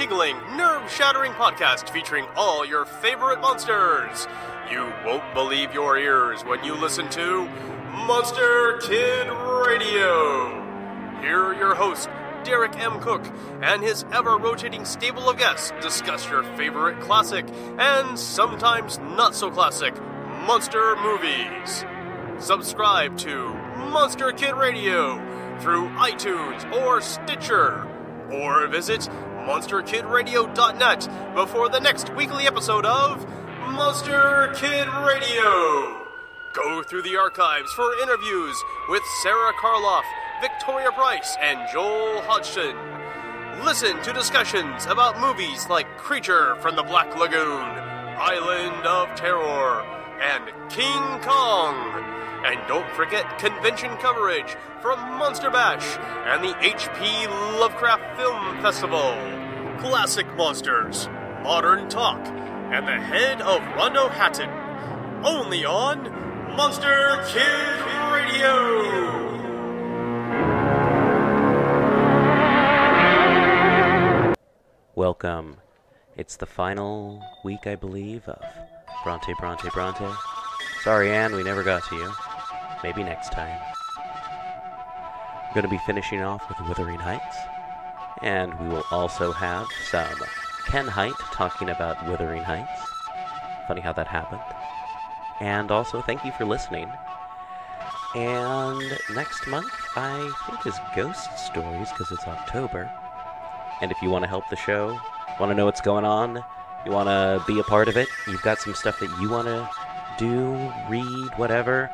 tingling, nerve-shattering podcast featuring all your favorite monsters. You won't believe your ears when you listen to Monster Kid Radio. Here are your hosts, Derek M. Cook, and his ever-rotating stable of guests discuss your favorite classic and sometimes not-so-classic monster movies. Subscribe to Monster Kid Radio through iTunes or Stitcher, or visit monsterkidradio.net before the next weekly episode of Monster Kid Radio. Go through the archives for interviews with Sarah Karloff, Victoria Price, and Joel Hodgson. Listen to discussions about movies like Creature from the Black Lagoon, Island of Terror, and King Kong. And don't forget convention coverage from Monster Bash and the H.P. Lovecraft Film Festival. Classic monsters, modern talk, and the head of Rondo Hatton. Only on Monster Kid Radio. Welcome. It's the final week, I believe, of Brontë Bronty Bronti. Sorry, Anne, we never got to you. Maybe next time. We're going to be finishing off with Wuthering Heights, and we will also have some Ken Height talking about Wuthering Heights. Funny how that happened. And also, thank you for listening. And next month, I think, is Ghost Stories, because it's October. And if you want to help the show, want to know what's going on, you want to be a part of it, you've got some stuff that you want to do, read, whatever,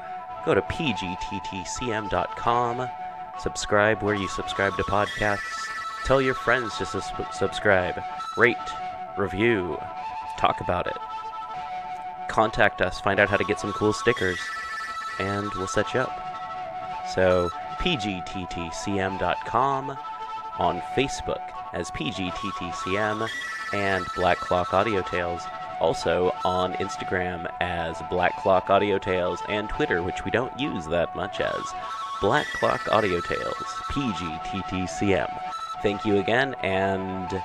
go to pgttcm.com, subscribe where you subscribe to podcasts, tell your friends to subscribe, rate, review, talk about it, contact us, find out how to get some cool stickers, and we'll set you up. So, pgttcm.com, on Facebook as PGTTCM, and Black Clock Audio Tales, also on Instagram as Black Clock Audio Tales, and Twitter, which we don't use that much, as Black Clock Audio Tales, PGTTCM. Thank you again, and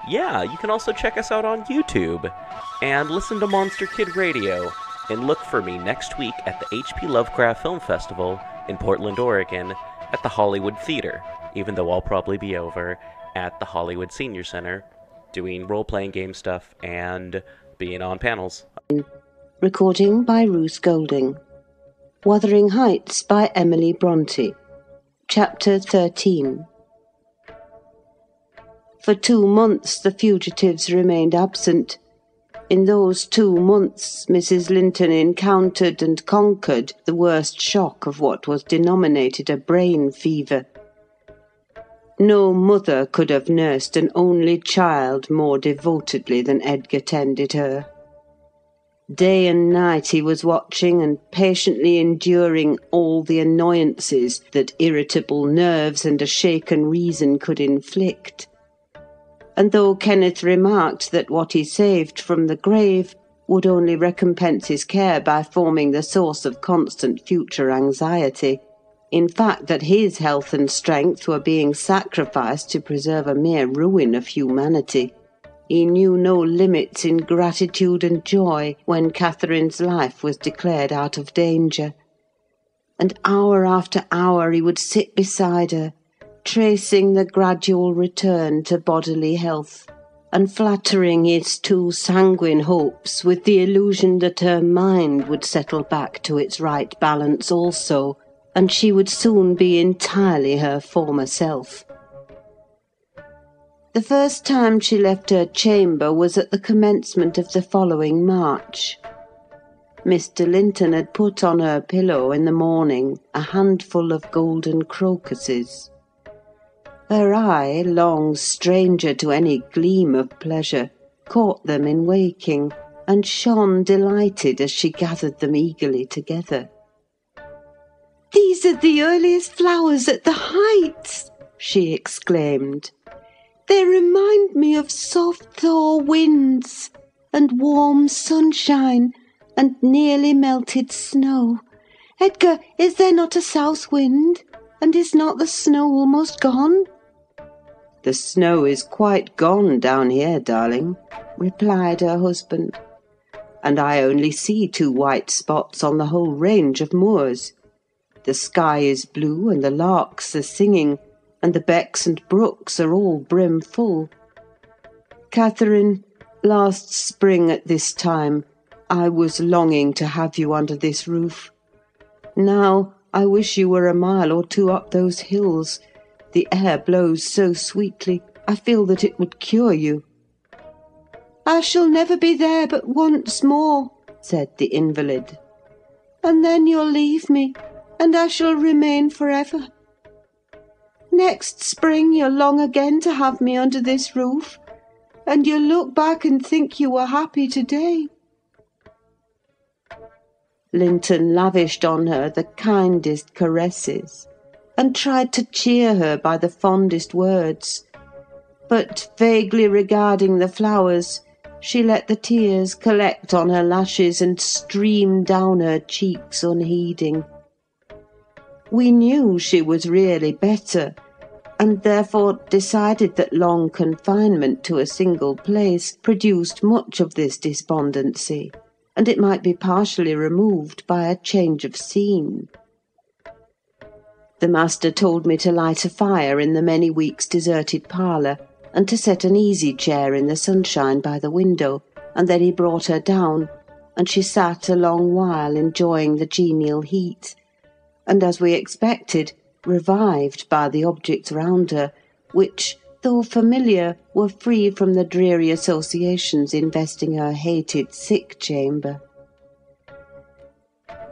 yeah, you can also check us out on YouTube, and listen to Monster Kid Radio, and look for me next week at the H.P. Lovecraft Film Festival in Portland, Oregon, at the Hollywood Theater, even though I'll probably be over at the Hollywood Senior Center doing role-playing game stuff and being on panels. Recording by Ruth Golding. Wuthering Heights by Emily Bronte. Chapter 13. For 2 months the fugitives remained absent. In those 2 months Mrs. Linton encountered and conquered the worst shock of what was denominated a brain fever. No mother could have nursed an only child more devotedly than Edgar tended her. Day and night he was watching and patiently enduring all the annoyances that irritable nerves and a shaken reason could inflict. And though Kenneth remarked that what he saved from the grave would only recompense his care by forming the source of constant future anxiety, in fact that his health and strength were being sacrificed to preserve a mere ruin of humanity, he knew no limits in gratitude and joy when Catherine's life was declared out of danger. And hour after hour he would sit beside her, tracing the gradual return to bodily health, and flattering his too sanguine hopes with the illusion that her mind would settle back to its right balance also, and she would soon be entirely her former self. The first time she left her chamber was at the commencement of the following March. Mr. Linton had put on her pillow in the morning a handful of golden crocuses. Her eye, long stranger to any gleam of pleasure, caught them in waking, and shone delighted as she gathered them eagerly together. "These are the earliest flowers at the Heights," she exclaimed. "They remind me of soft thaw winds, and warm sunshine, and nearly melted snow. Edgar, is there not a south wind, and is not the snow almost gone?" "The snow is quite gone down here, darling," replied her husband, "and I only see 2 white spots on the whole range of moors. The sky is blue, and the larks are singing, and the becks and brooks are all brim full. Catherine, last spring at this time, I was longing to have you under this roof. Now I wish you were a mile or 2 up those hills. The air blows so sweetly, I feel that it would cure you." "I shall never be there but once more," said the invalid. "And then you'll leave me, and I shall remain forever. Next spring you'll long again to have me under this roof, and you'll look back and think you were happy today." Linton lavished on her the kindest caresses, and tried to cheer her by the fondest words, but vaguely regarding the flowers, she let the tears collect on her lashes and stream down her cheeks unheeding. We knew she was really better, and therefore decided that long confinement to a single place produced much of this despondency, and it might be partially removed by a change of scene. The master told me to light a fire in the many weeks deserted parlour, and to set an easy-chair in the sunshine by the window, and then he brought her down, and she sat a long while enjoying the genial heat, and, as we expected, revived by the objects round her, which, though familiar, were free from the dreary associations investing her hated sick-chamber.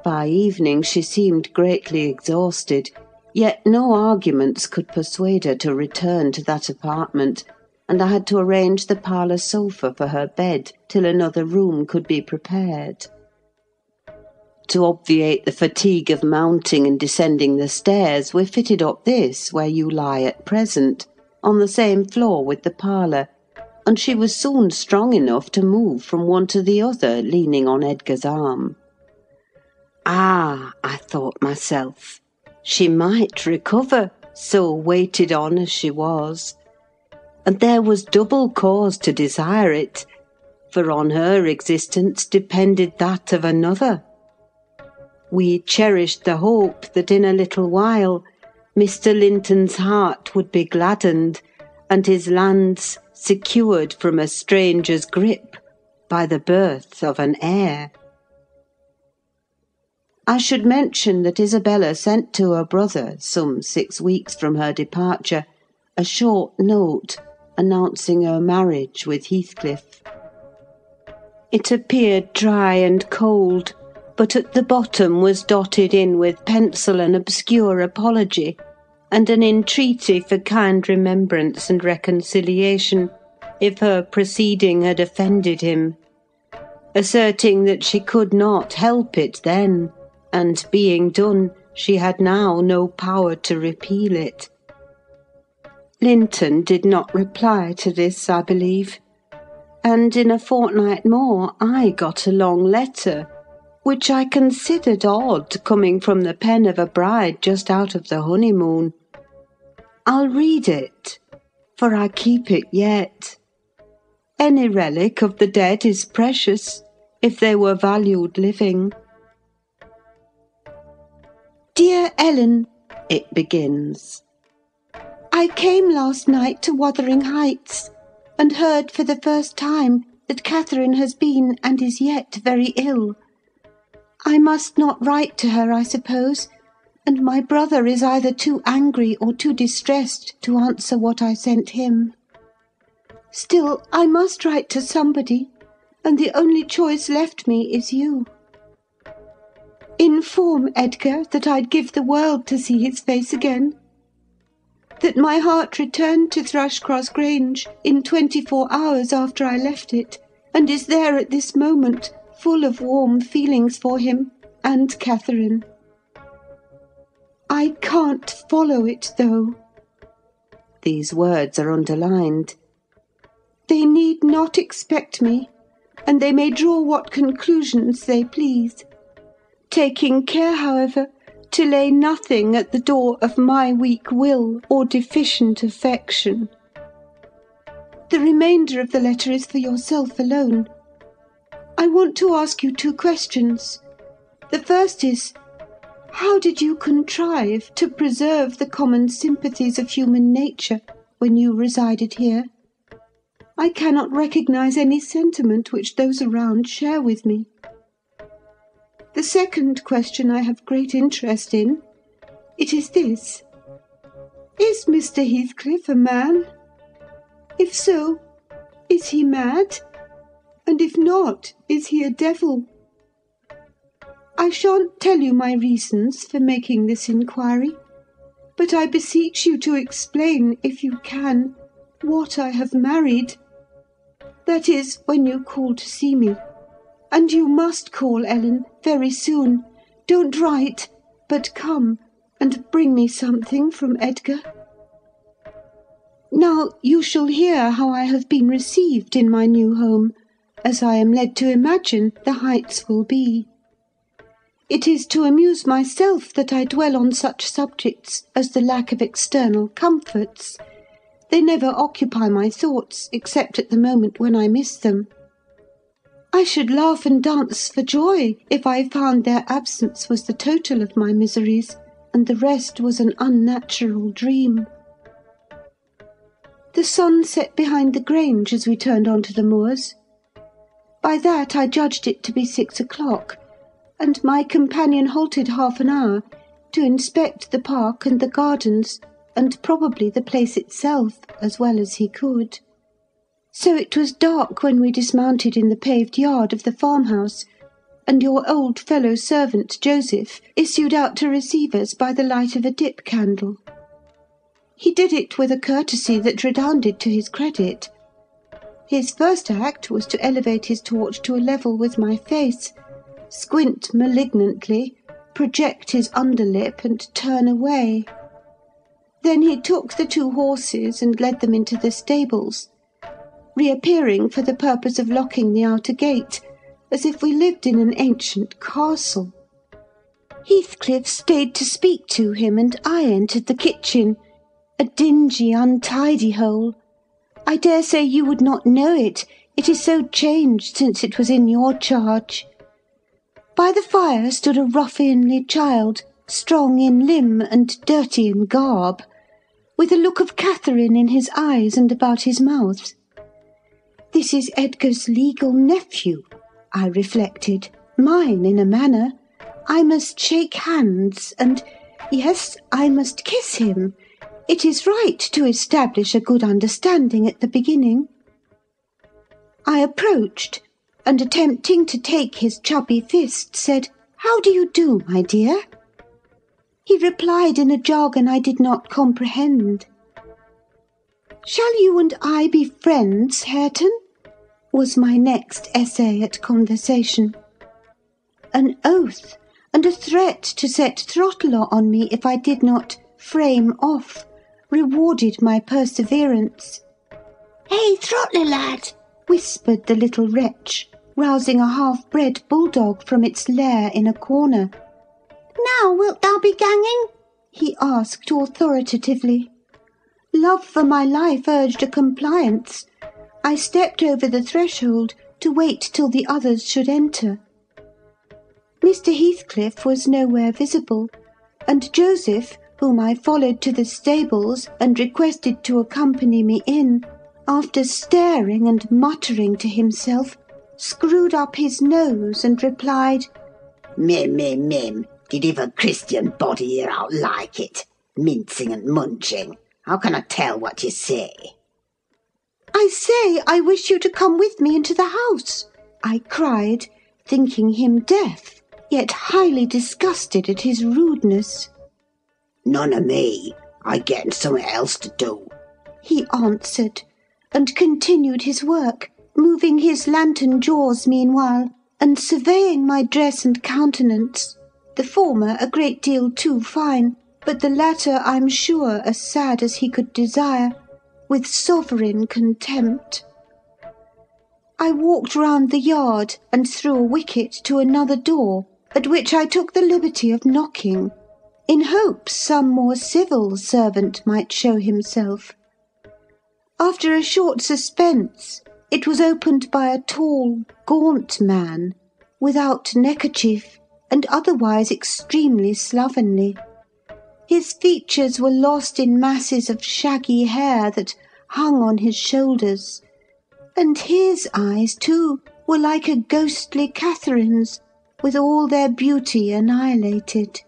By evening she seemed greatly exhausted, yet no arguments could persuade her to return to that apartment, and I had to arrange the parlour sofa for her bed till another room could be prepared. To obviate the fatigue of mounting and descending the stairs, we fitted up this where you lie at present, on the same floor with the parlour, and she was soon strong enough to move from one to the other, leaning on Edgar's arm. Ah, I thought myself, she might recover, so waited on as she was, and there was double cause to desire it, for on her existence depended that of another. We cherished the hope that in a little while Mr. Linton's heart would be gladdened, and his lands secured from a stranger's grip by the birth of an heir. I should mention that Isabella sent to her brother, some 6 weeks from her departure, a short note announcing her marriage with Heathcliff. It appeared dry and cold, but at the bottom was dotted in with pencil an obscure apology, and an entreaty for kind remembrance and reconciliation, if her proceeding had offended him, asserting that she could not help it then, and being done, she had now no power to repeal it. Linton did not reply to this, I believe, and in a fortnight more I got a long letter, which I considered odd coming from the pen of a bride just out of the honeymoon. I'll read it, for I keep it yet. Any relic of the dead is precious, if they were valued living. "Dear Ellen," it begins, "I came last night to Wuthering Heights, and heard for the first time that Catherine has been and is yet very ill. I must not write to her, I suppose, and my brother is either too angry or too distressed to answer what I sent him. Still, I must write to somebody, and the only choice left me is you. Inform Edgar that I'd give the world to see his face again, that my heart returned to Thrushcross Grange in 24 hours after I left it, and is there at this moment, full of warm feelings for him and Catherine. I can't follow it, though." These words are underlined. "They need not expect me, and they may draw what conclusions they please, taking care, however, to lay nothing at the door of my weak will or deficient affection. The remainder of the letter is for yourself alone. I want to ask you 2 questions. The first is, how did you contrive to preserve the common sympathies of human nature when you resided here? I cannot recognise any sentiment which those around share with me. The second question I have great interest in. It is this. Is Mr. Heathcliff a man? If so, is he mad? And if not, is he a devil? I shan't tell you my reasons for making this inquiry, but I beseech you to explain, if you can, what I have married. That is, when you call to see me. And you must call, Ellen, very soon. Don't write, but come and bring me something from Edgar. Now you shall hear how I have been received in my new home, as I am led to imagine the Heights will be. It is to amuse myself that I dwell on such subjects as the lack of external comforts. They never occupy my thoughts, except at the moment when I miss them. I should laugh and dance for joy if I found their absence was the total of my miseries, and the rest was an unnatural dream. The sun set behind the Grange as we turned on to the moors. By that I judged it to be 6 o'clock, and my companion halted half an hour to inspect the park and the gardens, and probably the place itself, as well as he could. So it was dark when we dismounted in the paved yard of the farmhouse, and your old fellow-servant, Joseph, issued out to receive us by the light of a dip candle. He did it with a courtesy that redounded to his credit. His first act was to elevate his torch to a level with my face, squint malignantly, project his underlip, and turn away. Then he took the 2 horses and led them into the stables, reappearing for the purpose of locking the outer gate, as if we lived in an ancient castle. Heathcliff stayed to speak to him, and I entered the kitchen, a dingy, untidy hole. I dare say you would not know it, it is so changed since it was in your charge. By the fire stood a ruffianly child, strong in limb and dirty in garb, with a look of Catherine in his eyes and about his mouth. This is Edgar's legal nephew, I reflected, mine in a manner. I must shake hands, and, yes, I must kiss him. It is right to establish a good understanding at the beginning. I approached, and attempting to take his chubby fist, said, "How do you do, my dear?" He replied in a jargon I did not comprehend. "Shall you and I be friends, Hareton?" was my next essay at conversation. An oath and a threat to set throttle on me if I did not frame off rewarded my perseverance. "Hey, Throttler, lad!" whispered the little wretch, rousing a half-bred bulldog from its lair in a corner. "Now wilt thou be ganging?" he asked authoritatively. Love for my life urged a compliance. I stepped over the threshold to wait till the others should enter. Mr. Heathcliff was nowhere visible, and Joseph, whom I followed to the stables and requested to accompany me in, after staring and muttering to himself, screwed up his nose and replied, "Mim, mim, mim, did ever Christian body hear out like it? Mincing and munching. How can I tell what you say?" "I say I wish you to come with me into the house," I cried, thinking him deaf, yet highly disgusted at his rudeness. "None of me. I getting something else to do," he answered, and continued his work, moving his lantern jaws meanwhile, and surveying my dress and countenance, the former a great deal too fine, but the latter, I'm sure, as sad as he could desire, with sovereign contempt. I walked round the yard and through a wicket to another door, at which I took the liberty of knocking, in hopes some more civil servant might show himself. After a short suspense, it was opened by a tall, gaunt man, without neckerchief, and otherwise extremely slovenly. His features were lost in masses of shaggy hair that hung on his shoulders, and his eyes, too, were like a ghostly Catherine's, with all their beauty annihilated.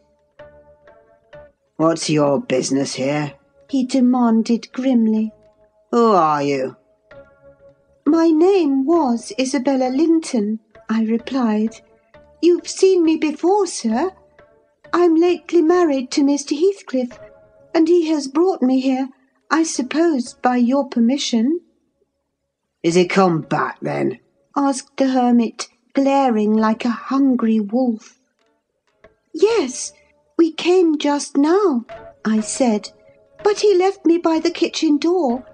"What's your business here?" he demanded grimly. "Who are you?" "My name was Isabella Linton," I replied. "You've seen me before, sir. I'm lately married to Mr. Heathcliff, and he has brought me here, I suppose, by your permission." "Is he come back, then?" asked the hermit, glaring like a hungry wolf. "Yes, we came just now," I said, "but he left me by the kitchen door,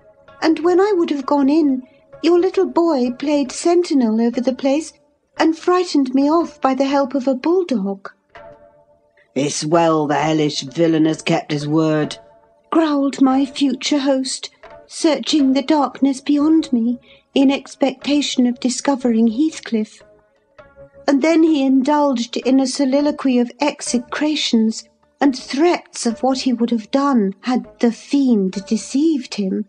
and when I would have gone in, your little boy played sentinel over the place and frightened me off by the help of a bulldog." "It's well the hellish villain has kept his word," growled my future host, searching the darkness beyond me in expectation of discovering Heathcliff. And then he indulged in a soliloquy of execrations and threats of what he would have done had the fiend deceived him.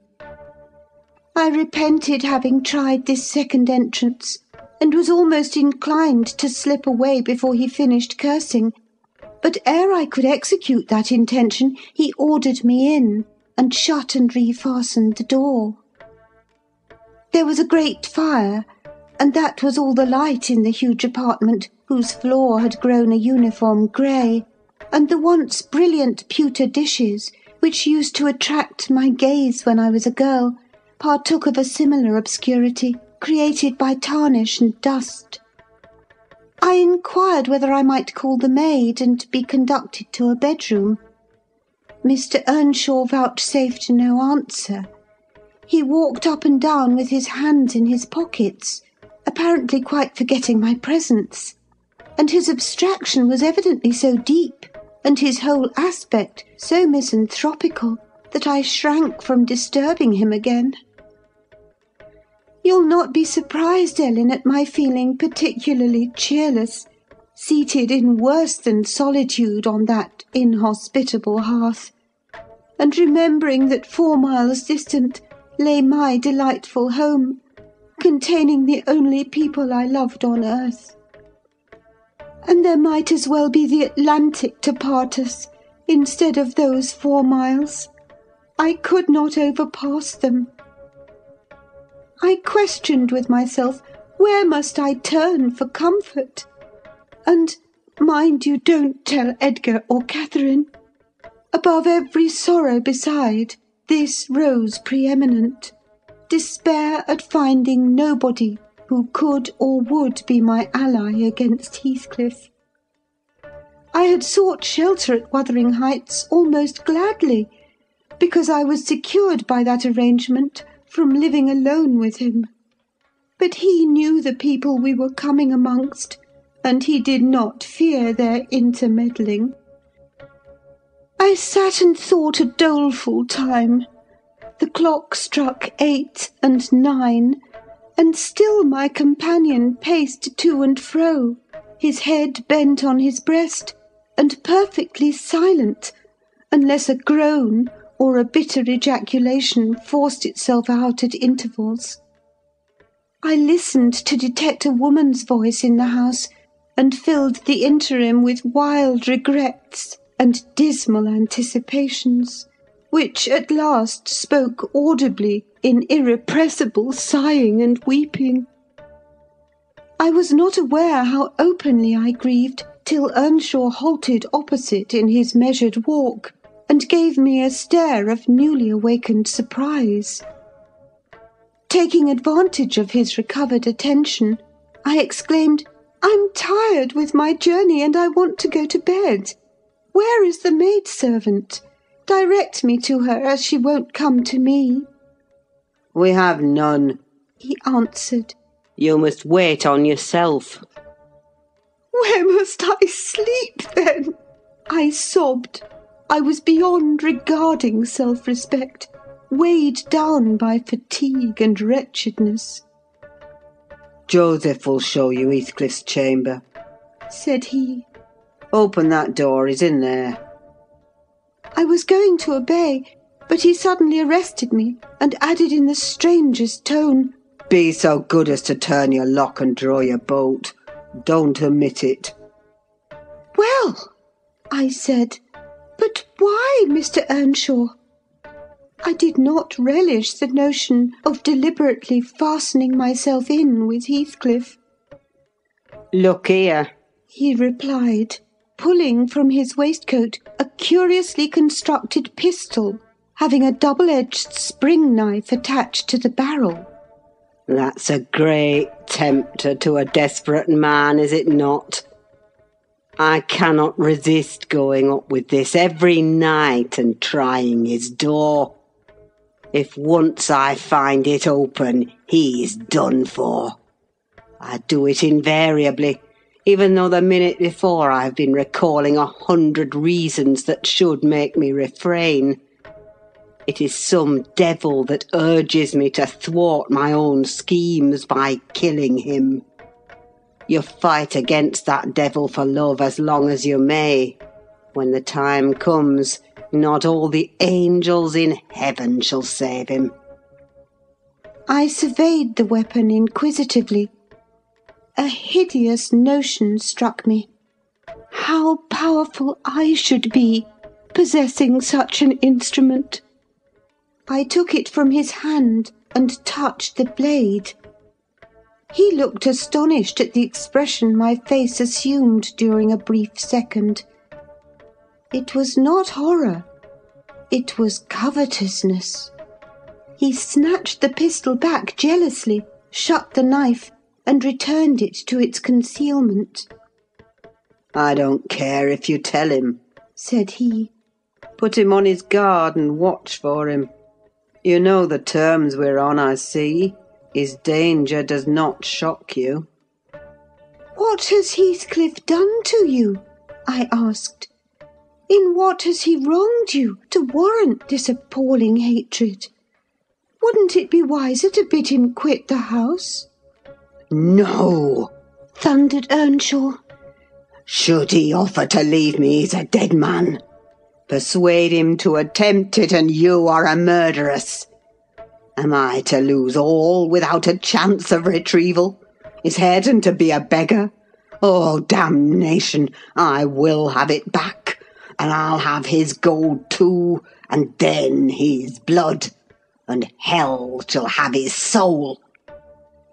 I repented having tried this second entrance, and was almost inclined to slip away before he finished cursing, but ere I could execute that intention, he ordered me in, and shut and refastened the door. There was a great fire, and that was all the light in the huge apartment, whose floor had grown a uniform grey, and the once brilliant pewter dishes, which used to attract my gaze when I was a girl, partook of a similar obscurity, created by tarnish and dust. I inquired whether I might call the maid and be conducted to a bedroom. Mr. Earnshaw vouchsafed no answer. He walked up and down with his hands in his pockets, apparently quite forgetting my presence, and his abstraction was evidently so deep, and his whole aspect so misanthropical, that I shrank from disturbing him again. You'll not be surprised, Ellen, at my feeling particularly cheerless, seated in worse than solitude on that inhospitable hearth, and remembering that 4 miles distant lay my delightful home, containing the only people I loved on earth. And there might as well be the Atlantic to part us, instead of those 4 miles. I could not overpass them. I questioned with myself, where must I turn for comfort? And, mind you don't tell Edgar or Catherine. Above every sorrow beside, this rose preeminent: despair at finding nobody who could or would be my ally against Heathcliff. I had sought shelter at Wuthering Heights almost gladly, because I was secured by that arrangement from living alone with him. But he knew the people we were coming amongst, and he did not fear their intermeddling. I sat and thought a doleful time. The clock struck 8 and 9, and still my companion paced to and fro, his head bent on his breast, and perfectly silent, unless a groan or a bitter ejaculation forced itself out at intervals. I listened to detect a woman's voice in the house, and filled the interim with wild regrets and dismal anticipations, which at last spoke audibly in irrepressible sighing and weeping. I was not aware how openly I grieved till Earnshaw halted opposite in his measured walk, and gave me a stare of newly awakened surprise. Taking advantage of his recovered attention, I exclaimed, "I'm tired with my journey, and I want to go to bed. Where is the maid-servant? Direct me to her, as she won't come to me." "We have none," he answered. "You must wait on yourself." "Where must I sleep, then?" I sobbed. I was beyond regarding self-respect. weighed down by fatigue and wretchedness. "Joseph will show you Heathcliff's chamber," said he. "Open that door, he's in there." I was going to obey, but he suddenly arrested me and added in the strangest tone, "Be so good as to turn your lock and draw your bolt. Don't omit it." "Well," I said, "but why, Mr. Earnshaw?" I did not relish the notion of deliberately fastening myself in with Heathcliff. "Look here," he replied, pulling from his waistcoat a curiously constructed pistol, having a double-edged spring knife attached to the barrel. "That's a great tempter to a desperate man, is it not? I cannot resist going up with this every night and trying his door. If once I find it open, he's done for. I do it invariably, even though the minute before I've been recalling 100 reasons that should make me refrain. It is some devil that urges me to thwart my own schemes by killing him. You fight against that devil for love as long as you may. When the time comes, not all the angels in heaven shall save him." I surveyed the weapon inquisitively. A hideous notion struck me. How powerful I should be, possessing such an instrument. I took it from his hand and touched the blade. He looked astonished at the expression my face assumed during a brief second. It was not horror. It was covetousness. He snatched the pistol back jealously, shut the knife, and returned it to its concealment. "I don't care if you tell him," said he. "Put him on his guard and watch for him. You know the terms we're on, I see. His danger does not shock you." "What has Heathcliff done to you?" I asked. "In what has he wronged you to warrant this appalling hatred? Wouldn't it be wiser to bid him quit the house?" "No!" thundered Earnshaw. "Should he offer to leave me, he's a dead man. Persuade him to attempt it, and you are a murderess. Am I to lose all without a chance of retrieval? His head and to be a beggar? Oh, damnation! I will have it back, and I'll have his gold too, and then his blood, and hell shall have his soul.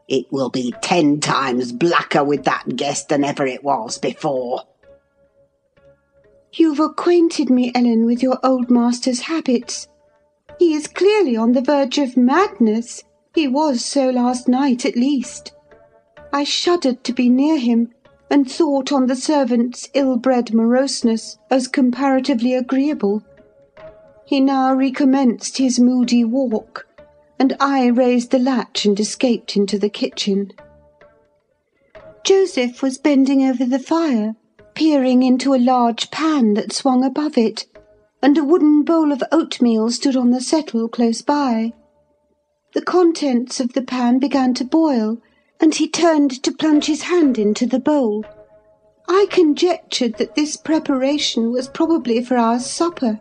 It will be 10 times blacker with that guest than ever it was before." "You've acquainted me, Ellen, with your old master's habits. He is clearly on the verge of madness. He was so last night, at least." I shuddered to be near him, and thought on the servant's ill-bred moroseness as comparatively agreeable. He now recommenced his moody walk, and I raised the latch and escaped into the kitchen. Joseph was bending over the fire, peering into a large pan that swung above it, and a wooden bowl of oatmeal stood on the settle close by. The contents of the pan began to boil, and he turned to plunge his hand into the bowl. I conjectured that this preparation was probably for our supper,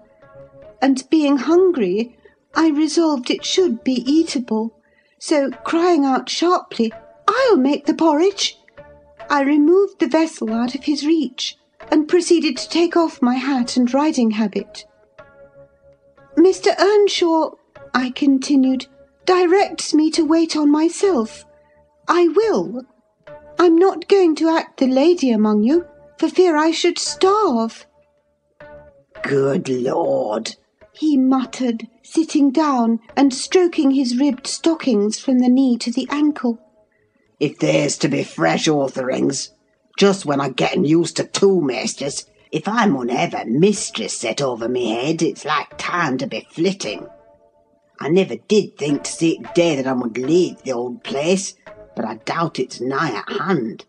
and being hungry, I resolved it should be eatable, so crying out sharply, "I'll make the porridge!" I removed the vessel out of his reach, and proceeded to take off my hat and riding habit. "Mr. Earnshaw," I continued, "directs me to wait on myself. I will. I'm not going to act the lady among you, for fear I should starve." "Good Lord!" he muttered, sitting down and stroking his ribbed stockings from the knee to the ankle. "If there's to be fresh authorings, just when I'm getting used to two masters, if I mun have a mistress set over me head, it's like time to be flitting. I never did think to see it day that I would leave the old place, but I doubt it's nigh at hand."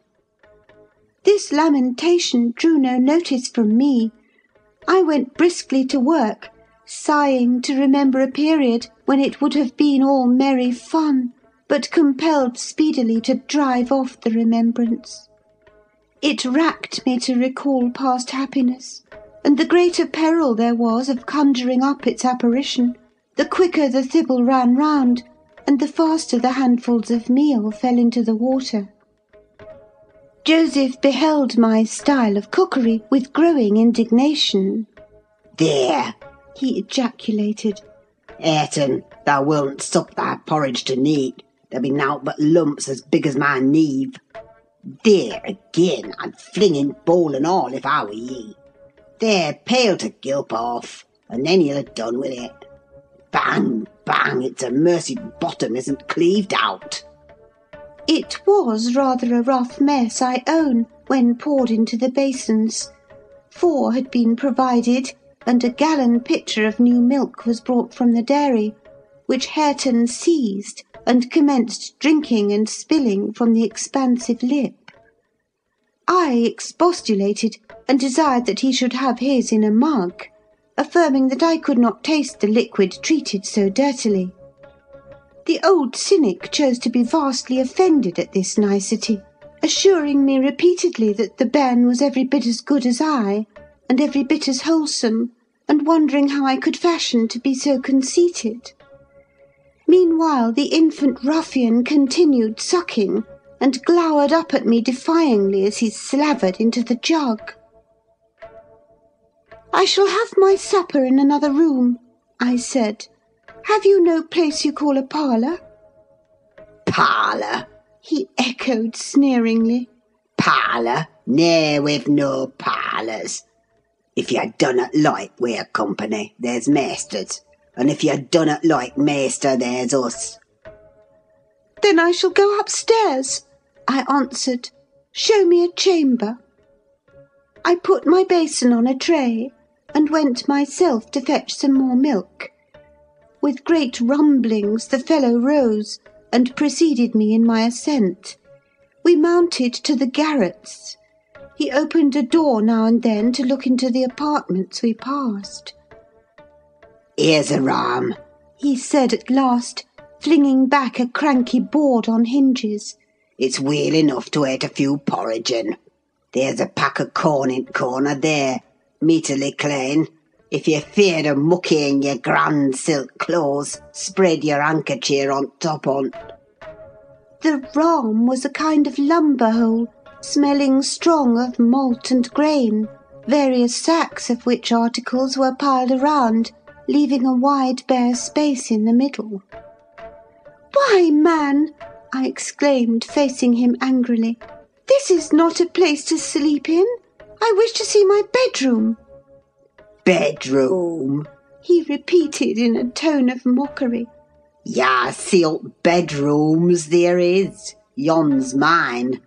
This lamentation drew no notice from me. I went briskly to work, sighing to remember a period when it would have been all merry fun, but compelled speedily to drive off the remembrance. It racked me to recall past happiness, and the greater peril there was of conjuring up its apparition, the quicker the thibble ran round, and the faster the handfuls of meal fell into the water. Joseph beheld my style of cookery with growing indignation. "There," he ejaculated. "Hareton, thou wilt sup thy porridge to neat. There be nowt but lumps as big as my neve. There again, I'd fling in bowl and all if I were ye. There, pail to gulp off, and then you'll have done with it. Bang, bang, it's a mercy bottom isn't cleaved out." It was rather a rough mess, I own, when poured into the basins. 4 had been provided, and a gallon pitcher of new milk was brought from the dairy, which Hareton seized and commenced drinking and spilling from the expansive lip. I expostulated and desired that he should have his in a mug, affirming that I could not taste the liquid treated so dirtily. The old cynic chose to be vastly offended at this nicety, assuring me repeatedly that the bairn was every bit as good as I, and every bit as wholesome, and wondering how I could fashion to be so conceited. Meanwhile the infant ruffian continued sucking, and glowered up at me defyingly as he slavered into the jug. "I shall have my supper in another room," I said. "Have you no place you call a parlour?" "Parlour?" he echoed sneeringly. "Parlour? Nay, we've no parlours. If you dunnot like we're company, there's maisters, and if you dunnot like maister, there's us." "Then I shall go upstairs," I answered. "Show me a chamber." I put my basin on a tray, and went myself to fetch some more milk. With great rumblings the fellow rose, and preceded me in my ascent. We mounted to the garrets. He opened a door now and then to look into the apartments we passed. "Here's a ram," he said at last, flinging back a cranky board on hinges. "It's weel enough to ate a few porridge in. There's a pack of corn in corner there, meaterly clean. If you're feared of muckying your grand silk clothes, spread your handkerchief on top on't." The ram was a kind of lumber hole, smelling strong of malt and grain, various sacks of which articles were piled around, leaving a wide bare space in the middle. "Why, man," I exclaimed, facing him angrily, "this is not a place to sleep in. I wish to see my bedroom." "Bedroom?" he repeated in a tone of mockery. "Ya see what bedrooms there is. Yon's mine."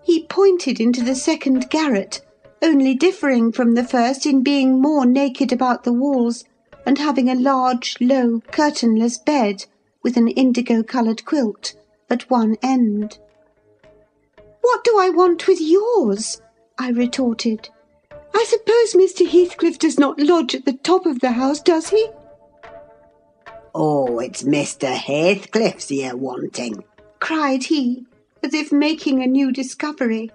He pointed into the second garret, only differing from the first in being more naked about the walls, and having a large, low, curtainless bed, with an indigo-coloured quilt, at one end. "What do I want with yours?" I retorted. "I suppose Mr. Heathcliff does not lodge at the top of the house, does he?" "Oh, it's Mr. Heathcliff's you're wanting," cried he, as if making a new discovery.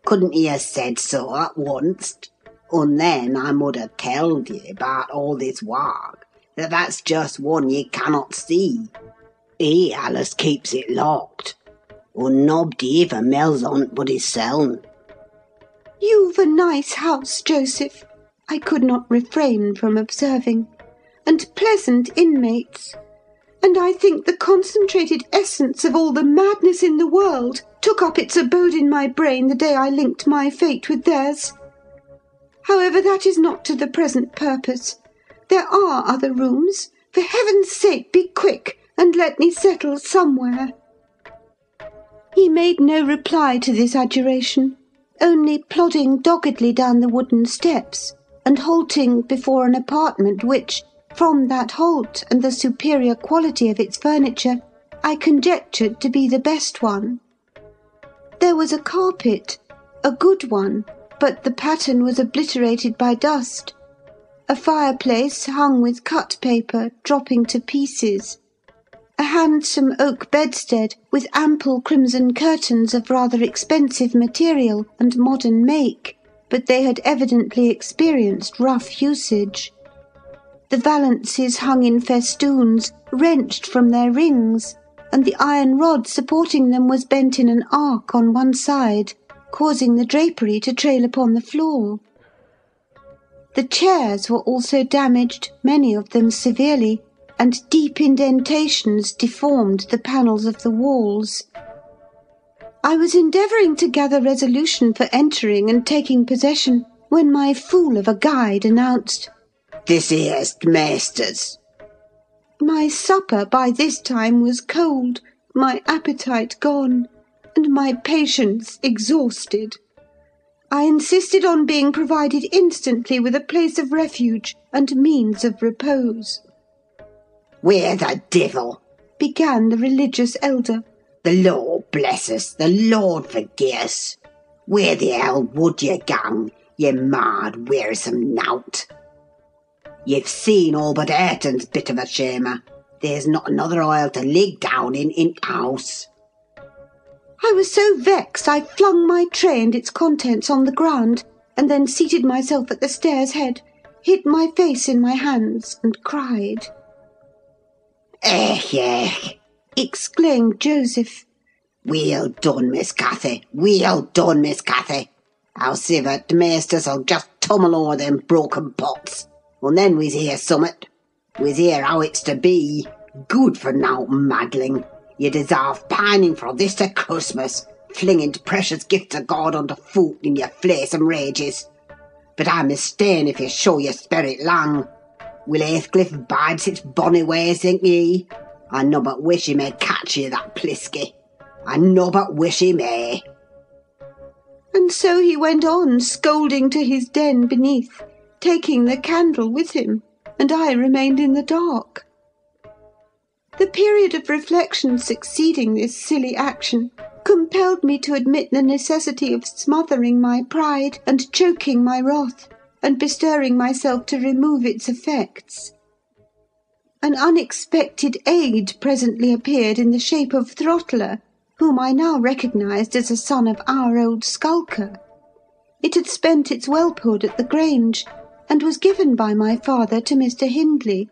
"Couldn't ye ha' said so at onst? And then I mud ha' telled ye about all this wark, that that's just one ye cannot see. He allus keeps it locked, and nobody ever mells on't but hisseln." "You've a nice house, Joseph," I could not refrain from observing, "and pleasant inmates. And I think the concentrated essence of all the madness in the world took up its abode in my brain the day I linked my fate with theirs. However, that is not to the present purpose. There are other rooms. For heaven's sake, be quick, and let me settle somewhere." He made no reply to this adjuration, only plodding doggedly down the wooden steps, and halting before an apartment which, from that halt and the superior quality of its furniture, I conjectured to be the best one. There was a carpet, a good one, but the pattern was obliterated by dust. a fireplace hung with cut paper dropping to pieces, a handsome oak bedstead with ample crimson curtains of rather expensive material and modern make, but they had evidently experienced rough usage. The valances hung in festoons, wrenched from their rings, and the iron rod supporting them was bent in an arc on one side, causing the drapery to trail upon the floor. The chairs were also damaged, many of them severely, and deep indentations deformed the panels of the walls. I was endeavouring to gather resolution for entering and taking possession, when my fool of a guide announced, "This here's Maester's." My supper by this time was cold, my appetite gone, and my patience exhausted. I insisted on being provided instantly with a place of refuge and means of repose. "Where the divil?" began the religious elder. "The Lord bless us, the Lord forgive us. Where the hell would you gang, you mad wearisome knout? You've seen all but Ayrton's bit of a shamer. There's not another aisle to lig down in house." I was so vexed I flung my tray and its contents on the ground, and then seated myself at the stair's head, hid my face in my hands, and cried. "Eh, exclaimed Joseph. "Well done, Miss Cathy, well done, Miss Cathy. Howsiver, the Maesters'll just tumble o'er them broken pots, and then we's hear summat. We's hear how it's to be. Good for nowt maddling. You deserve pining for this to Christmas, flinging precious gifts of God under foot in your flaysome rages. But I mistain if you show your spirit long. Will Heathcliff bide its bonny ways, think ye? I nobbut wish he may catch ye, that plisky. I nobbut wish he may." And so he went on scolding to his den beneath, taking the candle with him, and I remained in the dark. The period of reflection succeeding this silly action compelled me to admit the necessity of smothering my pride and choking my wrath, and bestirring myself to remove its effects. An unexpected aid presently appeared in the shape of Throttler, whom I now recognised as a son of our old skulker. It had spent its whelphood at the Grange, and was given by my father to Mr. Hindley.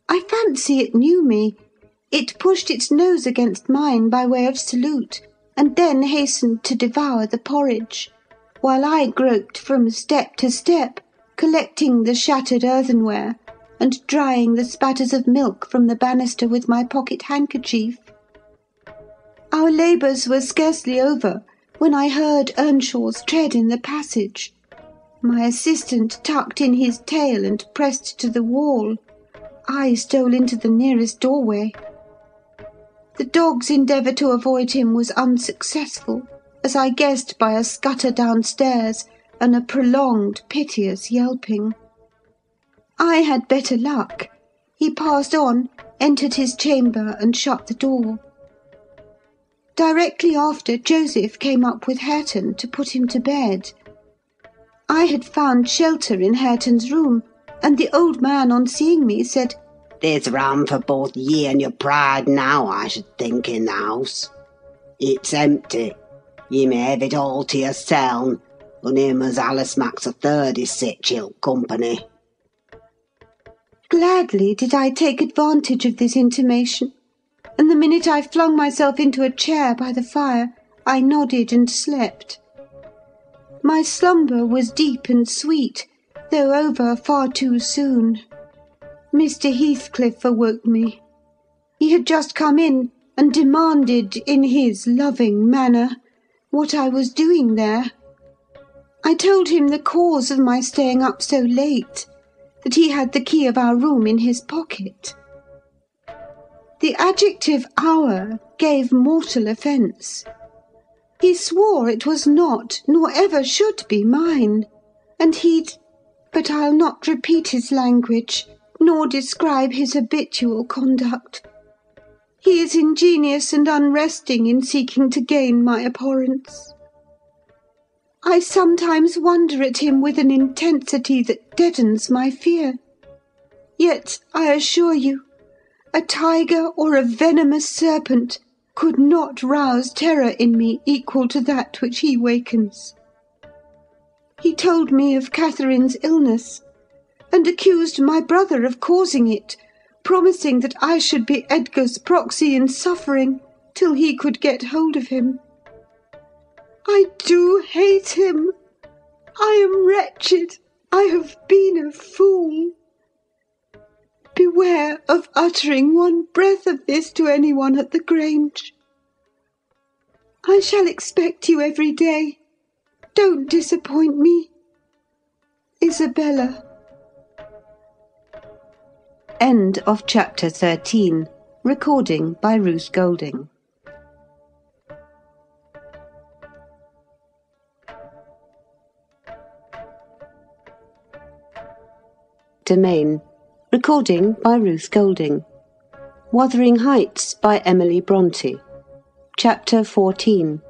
I fancy it knew me. It pushed its nose against mine by way of salute, and then hastened to devour the porridge, while I groped from step to step, collecting the shattered earthenware, and drying the spatters of milk from the banister with my pocket-handkerchief. Our labours were scarcely over, when I heard Earnshaw's tread in the passage. My assistant tucked in his tail and pressed to the wall. I stole into the nearest doorway. The dog's endeavour to avoid him was unsuccessful, as I guessed by a scutter downstairs and a prolonged, piteous yelping. I had better luck. He passed on, entered his chamber, and shut the door. Directly after, Joseph came up with Hareton to put him to bed. I had found shelter in Hareton's room, and the old man, on seeing me, said, "There's room for both ye and your pride now, I should think, in the house. It's empty. Ye may have it all to yourself, and him as Alice Max the Third is sich ill company." Gladly did I take advantage of this intimation, and the minute I flung myself into a chair by the fire, I nodded and slept. My slumber was deep and sweet, though over far too soon. Mr. Heathcliff awoke me. He had just come in, and demanded, in his loving manner, what I was doing there. I told him the cause of my staying up so late, that he had the key of our room in his pocket. The adjective "our" gave mortal offence. He swore it was not, nor ever should be mine, and but I'll not repeat his language, nor describe his habitual conduct. He is ingenious and unresting in seeking to gain my abhorrence. I sometimes wonder at him with an intensity that deadens my fear. Yet, I assure you, a tiger or a venomous serpent could not rouse terror in me equal to that which he wakens. He told me of Catherine's illness, and accused my brother of causing it, promising that I should be Edgar's proxy in suffering till he could get hold of him. I do hate him. I am wretched. I have been a fool. Beware of uttering one breath of this to anyone at the Grange. I shall expect you every day. Don't disappoint me. Isabella. End of chapter 13. Recording by Ruth Golding. Domain. Recording by Ruth Golding. Wuthering Heights by Emily Bronte. Chapter 14.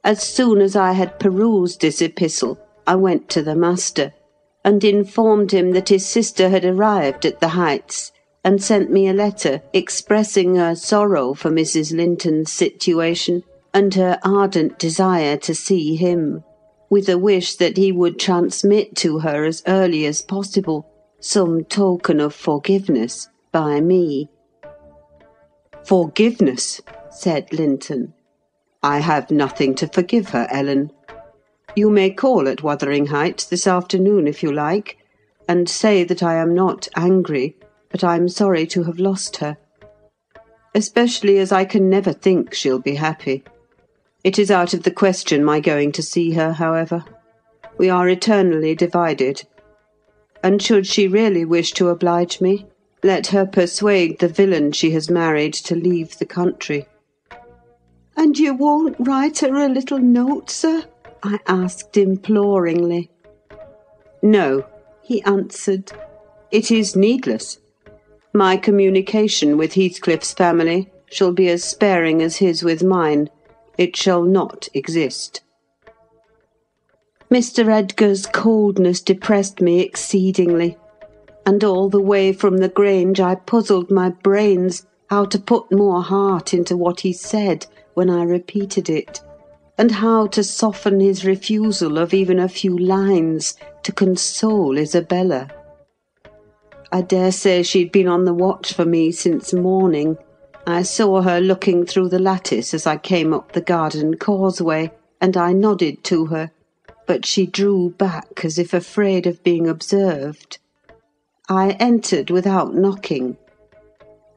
As soon as I had perused this epistle, I went to the master, and informed him that his sister had arrived at the Heights, and sent me a letter expressing her sorrow for Mrs. Linton's situation, and her ardent desire to see him, with a wish that he would transmit to her as early as possible some token of forgiveness by me. Forgiveness, said Linton. I have nothing to forgive her, Ellen. You may call at Wuthering Heights this afternoon if you like, and say that I am not angry, but I am sorry to have lost her. Especially as I can never think she'll be happy. It is out of the question my going to see her, however. We are eternally divided. And should she really wish to oblige me, let her persuade the villain she has married to leave the country. And you won't write her a little note, sir? I asked imploringly. No, he answered. It is needless. My communication with Heathcliff's family shall be as sparing as his with mine. It shall not exist. Mr. Edgar's coldness depressed me exceedingly, and all the way from the Grange I puzzled my brains how to put more heart into what he said when I repeated it, and how to soften his refusal of even a few lines to console Isabella. I dare say she'd been on the watch for me since morning. I saw her looking through the lattice as I came up the garden causeway, and I nodded to her, but she drew back as if afraid of being observed. I entered without knocking.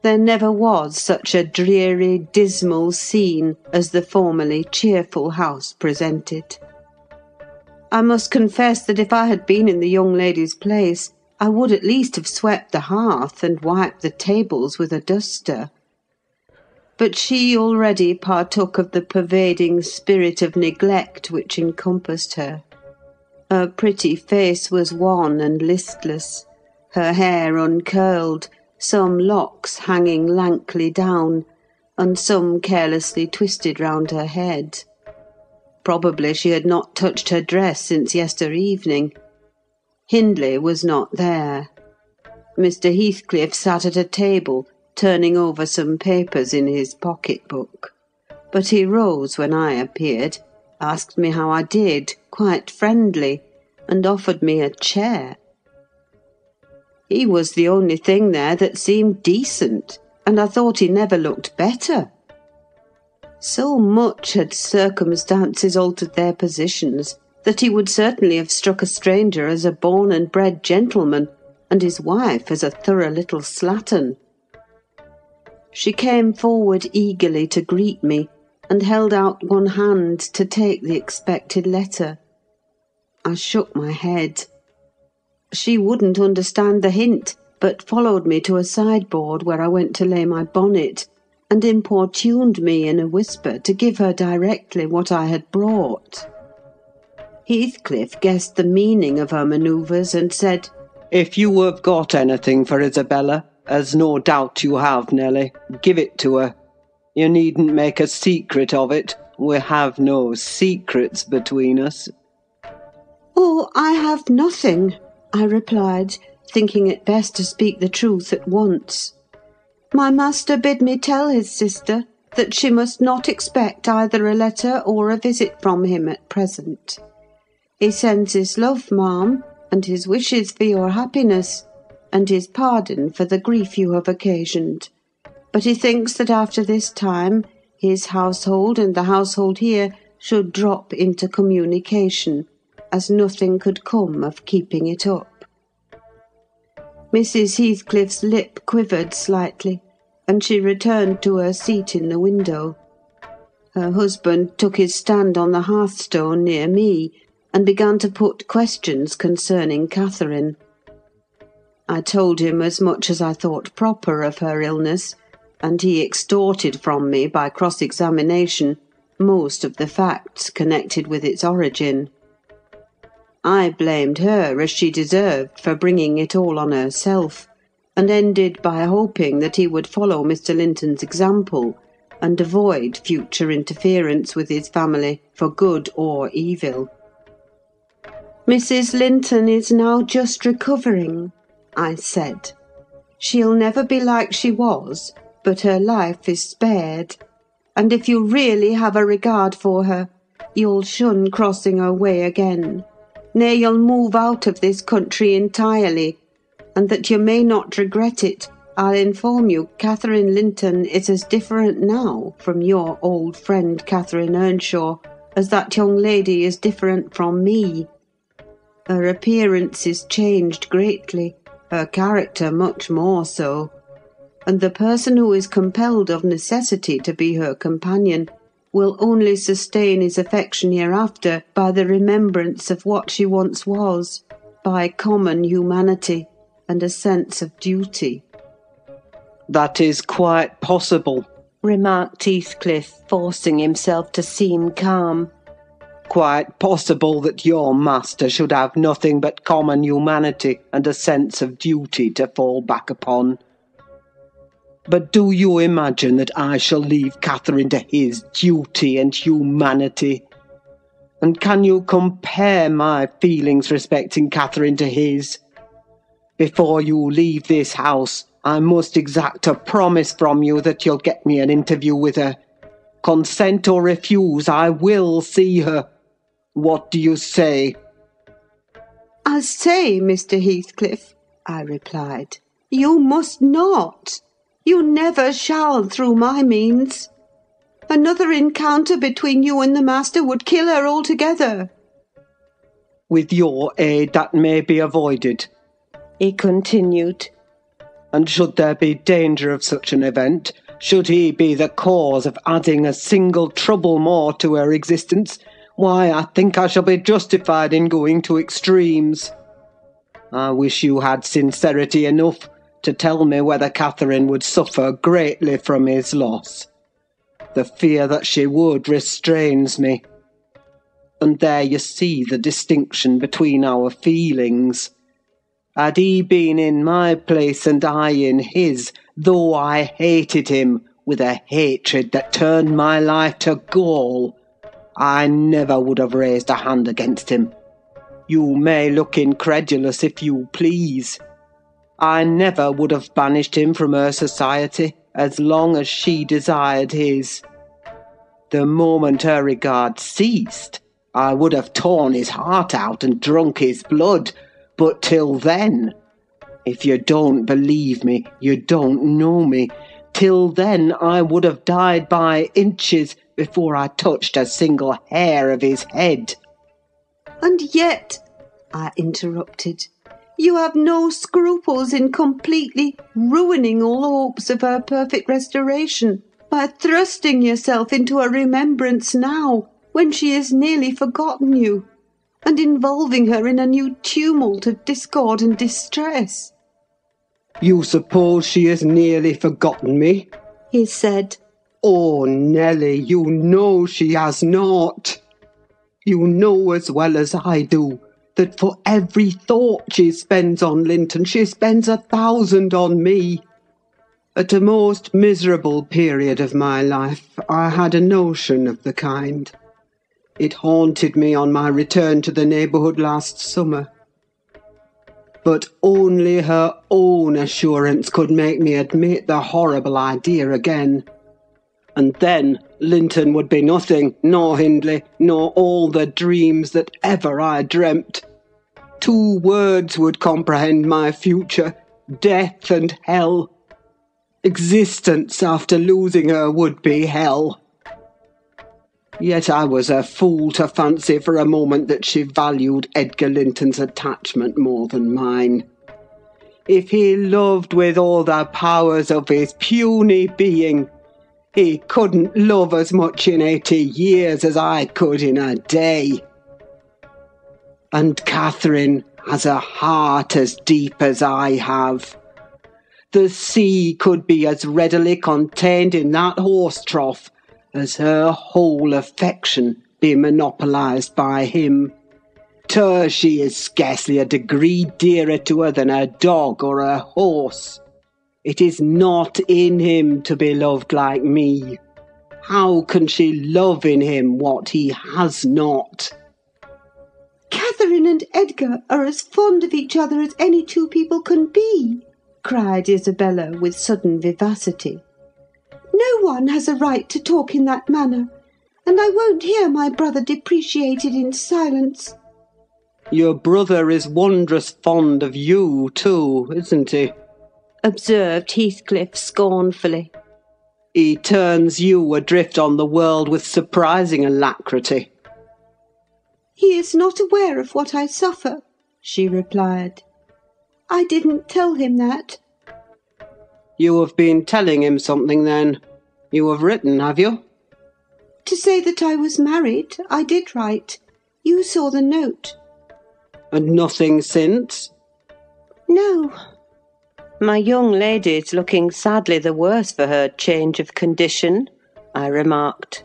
There never was such a dreary, dismal scene as the formerly cheerful house presented. I must confess that if I had been in the young lady's place, I would at least have swept the hearth and wiped the tables with a duster. But she already partook of the pervading spirit of neglect which encompassed her. Her pretty face was wan and listless, her hair uncurled, some locks hanging lankly down, and some carelessly twisted round her head. Probably she had not touched her dress since yester evening. Hindley was not there. Mr. Heathcliff sat at a table, turning over some papers in his pocket-book. But he rose when I appeared, asked me how I did, quite friendly, and offered me a chair. He was the only thing there that seemed decent, and I thought he never looked better. So much had circumstances altered their positions that he would certainly have struck a stranger as a born and bred gentleman, and his wife as a thorough little slattern. She came forward eagerly to greet me, and held out one hand to take the expected letter. I shook my head. She wouldn't understand the hint, but followed me to a sideboard where I went to lay my bonnet, and importuned me in a whisper to give her directly what I had brought. Heathcliff guessed the meaning of her manoeuvres, and said, "If you have got anything for Isabella, as no doubt you have, Nelly, give it to her. You needn't make a secret of it, We have no secrets between us. Oh, I have nothing, I replied, thinking it best to speak the truth at once. My master bid me tell his sister that she must not expect either a letter or a visit from him at present. He sends his love, ma'am, and his wishes for your happiness, and his pardon for the grief you have occasioned. But he thinks that after this time his household and the household here should drop into communication, as nothing could come of keeping it up. Mrs. Heathcliff's lip quivered slightly, and she returned to her seat in the window. Her husband took his stand on the hearthstone near me, and began to put questions concerning Catherine. I told him as much as I thought proper of her illness, and he extorted from me by cross-examination most of the facts connected with its origin. I blamed her, as she deserved, for bringing it all on herself, and ended by hoping that he would follow Mr. Linton's example and avoid future interference with his family for good or evil. Mrs. Linton is now just recovering, I said. She'll never be like she was, but her life is spared, and if you really have a regard for her, you'll shun crossing her way again. Nay, you'll move out of this country entirely, and that you may not regret it, I'll inform you Catherine Linton is as different now from your old friend Catherine Earnshaw as that young lady is different from me. Her appearance is changed greatly, her character much more so, and the person who is compelled of necessity to be her companion will only sustain his affection hereafter by the remembrance of what she once was, by common humanity and a sense of duty. That is quite possible, remarked Heathcliff, forcing himself to seem calm. Quite possible that your master should have nothing but common humanity and a sense of duty to fall back upon. But do you imagine that I shall leave Catherine to his duty and humanity? And can you compare my feelings respecting Catherine to his? Before you leave this house, I must exact a promise from you that you'll get me an interview with her. Consent or refuse, I will see her. What do you say? I say, Mr. Heathcliff, I replied, you must not. You never shall through my means. Another encounter between you and the master would kill her altogether. With your aid that may be avoided, he continued. And should there be danger of such an event, should he be the cause of adding a single trouble more to her existence, why, I think I shall be justified in going to extremes. I wish you had sincerity enough to tell me whether Catherine would suffer greatly from his loss. The fear that she would restrains me. And there you see the distinction between our feelings. Had he been in my place and I in his, though I hated him with a hatred that turned my life to gall, I never would have raised a hand against him. You may look incredulous if you please. I never would have banished him from her society as long as she desired his. The moment her regard ceased, I would have torn his heart out and drunk his blood, but till then, if you don't believe me, you don't know me, till then I would have died by inches before I touched a single hair of his head. And yet, I interrupted, you have no scruples in completely ruining all hopes of her perfect restoration by thrusting yourself into a remembrance now, when she has nearly forgotten you, and involving her in a new tumult of discord and distress. You suppose she has nearly forgotten me? He said. Oh, Nelly, you know she has not. You know as well as I do that for every thought she spends on Linton, she spends 1,000 on me. At a most miserable period of my life, I had a notion of the kind. It haunted me on my return to the neighbourhood last summer. But only her own assurance could make me admit the horrible idea again. And then Linton would be nothing, nor Hindley, nor all the dreams that ever I dreamt. 2 words would comprehend my future: death and hell. Existence after losing her would be hell. Yet I was a fool to fancy for a moment that she valued Edgar Linton's attachment more than mine. If he loved with all the powers of his puny being, he couldn't love as much in 80 years as I could in a day. And Catherine has a heart as deep as I have. The sea could be as readily contained in that horse trough as her whole affection be monopolised by him. To her she is scarcely a degree dearer to her than a dog or a horse. It is not in him to be loved like me. How can she love in him what he has not? Catherine and Edgar are as fond of each other as any 2 people can be, cried Isabella with sudden vivacity. No one has a right to talk in that manner, and I won't hear my brother depreciated in silence. Your brother is wondrous fond of you too, isn't he? Observed Heathcliff scornfully. He turns you adrift on the world with surprising alacrity. He is not aware of what I suffer, she replied. I didn't tell him that. You have been telling him something, then? You have written, have you? To say that I was married, I did write. You saw the note. And nothing since? No. My young lady's looking sadly the worse for her change of condition, I remarked.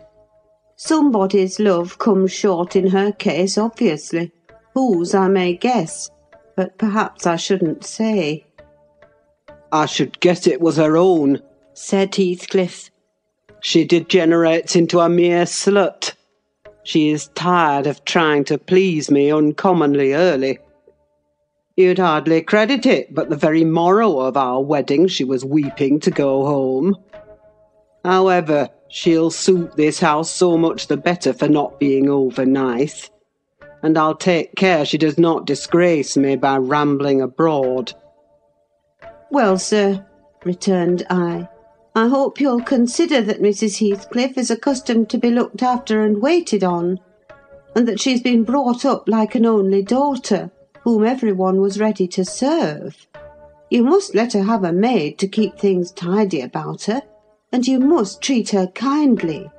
Somebody's love comes short in her case, obviously. Whose, I may guess, but perhaps I shouldn't say. I should guess it was her own, said Heathcliff. She degenerates into a mere slut. She is tired of trying to please me uncommonly early. You'd hardly credit it, but the very morrow of our wedding she was weeping to go home. However, she'll suit this house so much the better for not being over nice, and I'll take care she does not disgrace me by rambling abroad. Well, sir, returned I hope you'll consider that Mrs. Heathcliff is accustomed to be looked after and waited on, and that she's been brought up like an only daughter, whom everyone was ready to serve. You must let her have a maid to keep things tidy about her, and you must treat her kindly.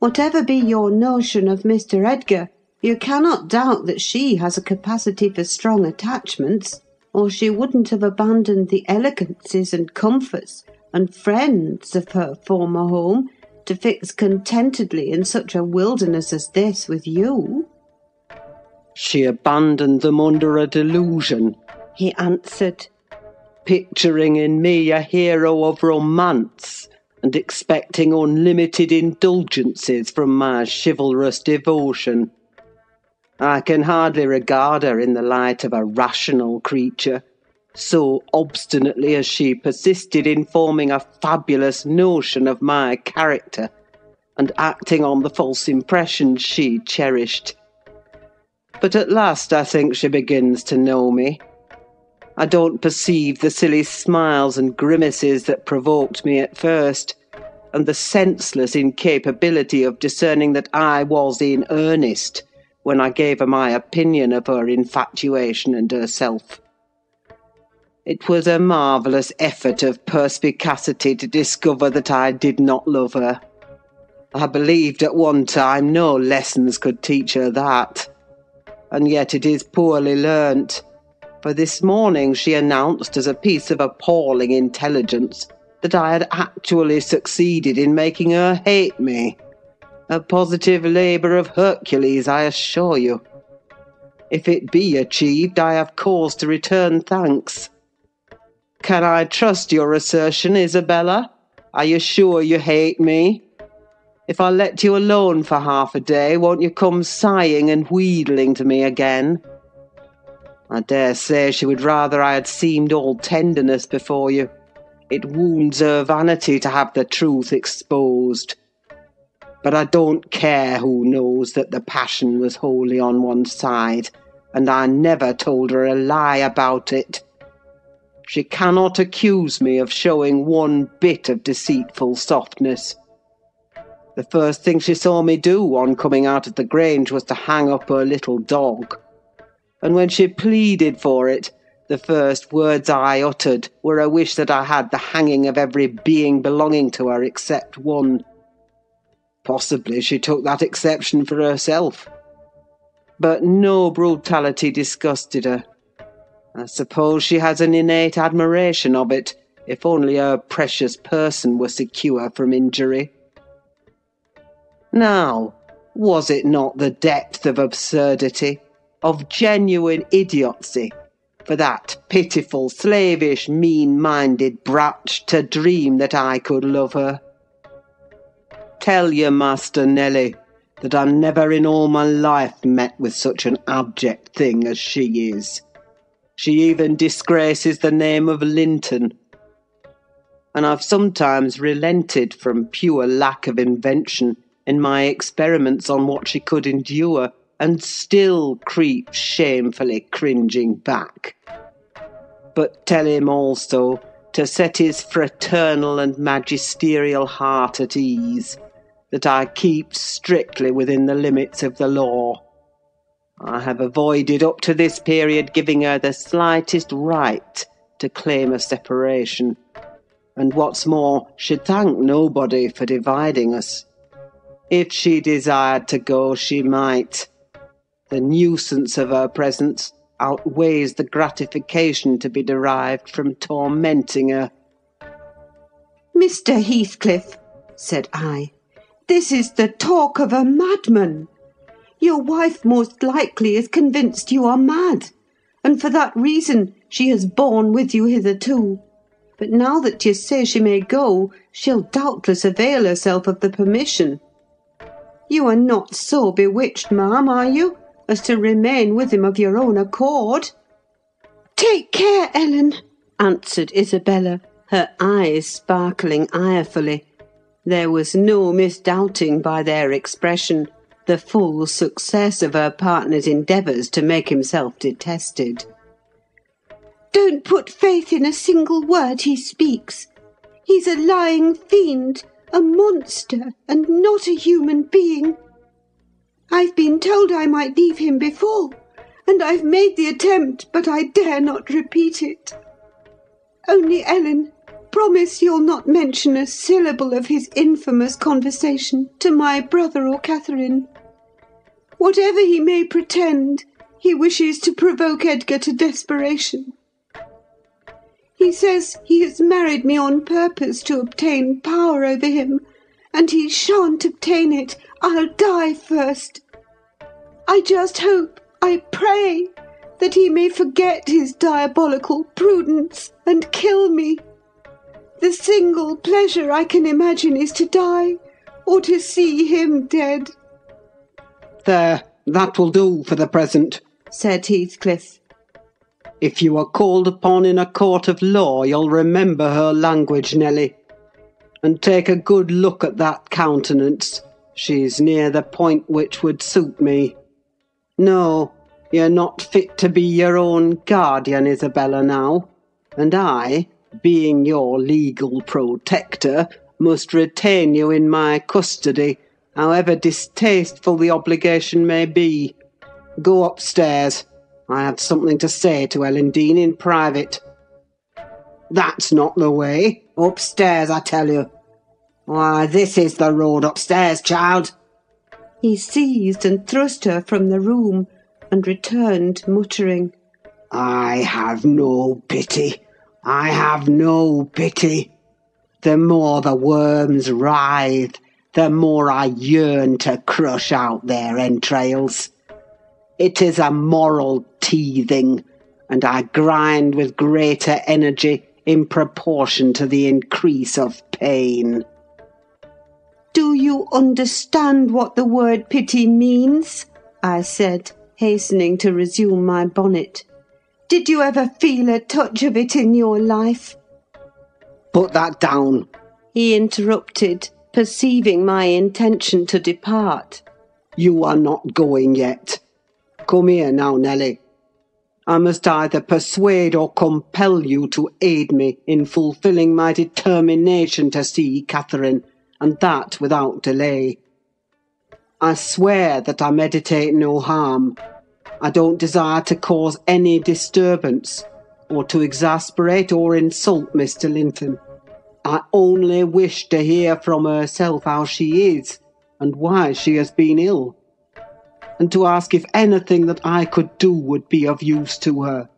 Whatever be your notion of Mr. Edgar, you cannot doubt that she has a capacity for strong attachments, or she wouldn't have abandoned the elegancies and comforts and friends of her former home to fix contentedly in such a wilderness as this with you. She abandoned them under a delusion, he answered, picturing in me a hero of romance and expecting unlimited indulgences from my chivalrous devotion. I can hardly regard her in the light of a rational creature, so obstinately as she persisted in forming a fabulous notion of my character and acting on the false impressions she cherished. But at last I think she begins to know me. I don't perceive the silly smiles and grimaces that provoked me at first, and the senseless incapability of discerning that I was in earnest when I gave her my opinion of her infatuation and herself. It was a marvellous effort of perspicacity to discover that I did not love her. I believed at one time no lessons could teach her that. And yet it is poorly learnt, for this morning she announced as a piece of appalling intelligence that I had actually succeeded in making her hate me. A positive labour of Hercules, I assure you. If it be achieved, I have cause to return thanks. Can I trust your assertion, Isabella? Are you sure you hate me? If I let you alone for half a day, won't you come sighing and wheedling to me again? I dare say she would rather I had seemed all tenderness before you. It wounds her vanity to have the truth exposed. But I don't care who knows that the passion was wholly on one side, and I never told her a lie about it. She cannot accuse me of showing one bit of deceitful softness. The first thing she saw me do on coming out of the Grange was to hang up her little dog. And when she pleaded for it, the first words I uttered were a wish that I had the hanging of every being belonging to her except one. Possibly she took that exception for herself. But no brutality disgusted her. I suppose she has an innate admiration of it, if only her precious person were secure from injury. Now, was it not the depth of absurdity, of genuine idiocy, for that pitiful, slavish, mean-minded brat to dream that I could love her? Tell your master, Nelly, that I never in all my life met with such an abject thing as she is. She even disgraces the name of Linton. And I've sometimes relented from pure lack of invention in my experiments on what she could endure, and still creep shamefully cringing back. But tell him also to set his fraternal and magisterial heart at ease, that I keep strictly within the limits of the law. I have avoided up to this period giving her the slightest right to claim a separation, and what's more, should thank nobody for dividing us. If she desired to go, she might. The nuisance of her presence outweighs the gratification to be derived from tormenting her. "Mr. Heathcliff," said I, "this is the talk of a madman. Your wife most likely is convinced you are mad, and for that reason she has borne with you hitherto. But now that you say she may go, she'll doubtless avail herself of the permission. You are not so bewitched, ma'am, are you, as to remain with him of your own accord?" "Take care, Ellen," answered Isabella, her eyes sparkling irefully. There was no misdoubting by their expression the full success of her partner's endeavours to make himself detested. "Don't put faith in a single word he speaks. He's a lying fiend, a monster, and not a human being. I've been told I might leave him before, and I've made the attempt, but I dare not repeat it. Only, Ellen, promise you'll not mention a syllable of his infamous conversation to my brother or Catherine. Whatever he may pretend, he wishes to provoke Edgar to desperation. He says he has married me on purpose to obtain power over him, and he shan't obtain it. I'll die first. I just hope, I pray, that he may forget his diabolical prudence and kill me. The single pleasure I can imagine is to die, or to see him dead." "There, that will do for the present," said Heathcliff. "If you are called upon in a court of law, you'll remember her language, Nelly. And take a good look at that countenance. She's near the point which would suit me. No, you're not fit to be your own guardian, Isabella, now, and I, being your legal protector, must retain you in my custody, however distasteful the obligation may be. Go upstairs. I have something to say to Ellen Dean in private." "That's not the way. Upstairs, I tell you." "Why, this is the road upstairs, child." He seized and thrust her from the room, and returned, muttering, "I have no pity. I have no pity. The more the worms writhe, the more I yearn to crush out their entrails. It is a moral teething, and I grind with greater energy in proportion to the increase of pain. "Do you understand what the word pity means?" I said, hastening to resume my bonnet. "Did you ever feel a touch of it in your life?" "Put that down," he interrupted, perceiving my intention to depart. "You are not going yet. Come here now, Nelly. I must either persuade or compel you to aid me in fulfilling my determination to see Catherine, and that without delay. I swear that I meditate no harm. I don't desire to cause any disturbance, or to exasperate or insult Mr. Linton. I only wish to hear from herself how she is, and why she has been ill, and to ask if anything that I could do would be of use to her.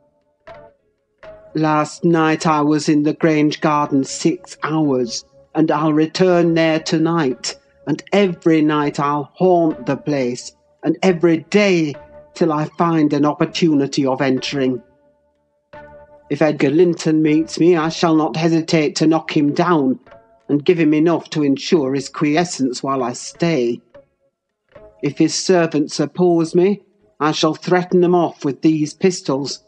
Last night I was in the Grange garden 6 hours, and I'll return there tonight, and every night I'll haunt the place, and every day till I find an opportunity of entering. If Edgar Linton meets me, I shall not hesitate to knock him down, and give him enough to ensure his quiescence while I stay. If his servants oppose me, I shall threaten them off with these pistols.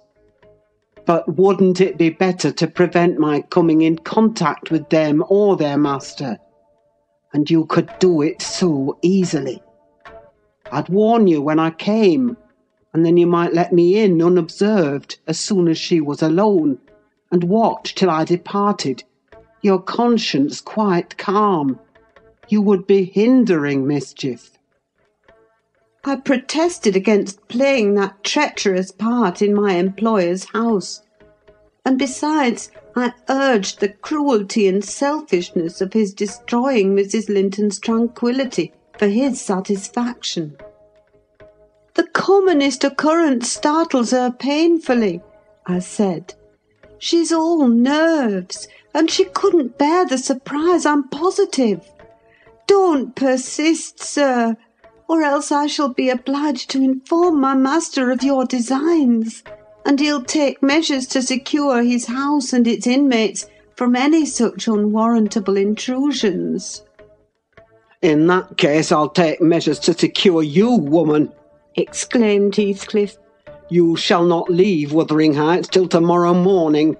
But wouldn't it be better to prevent my coming in contact with them or their master? And you could do it so easily. I'd warn you when I came, and then you might let me in unobserved as soon as she was alone, and watch till I departed, your conscience quite calm. You would be hindering mischief." I protested against playing that treacherous part in my employer's house, and besides, I urged the cruelty and selfishness of his destroying Mrs. Linton's tranquillity for his satisfaction. "The commonest occurrence startles her painfully," I said. "She's all nerves, and she couldn't bear the surprise, I'm positive. Don't persist, sir, or else I shall be obliged to inform my master of your designs, and he'll take measures to secure his house and its inmates from any such unwarrantable intrusions." "In that case, I'll take measures to secure you, woman," exclaimed Heathcliff. "You shall not leave Wuthering Heights till tomorrow morning.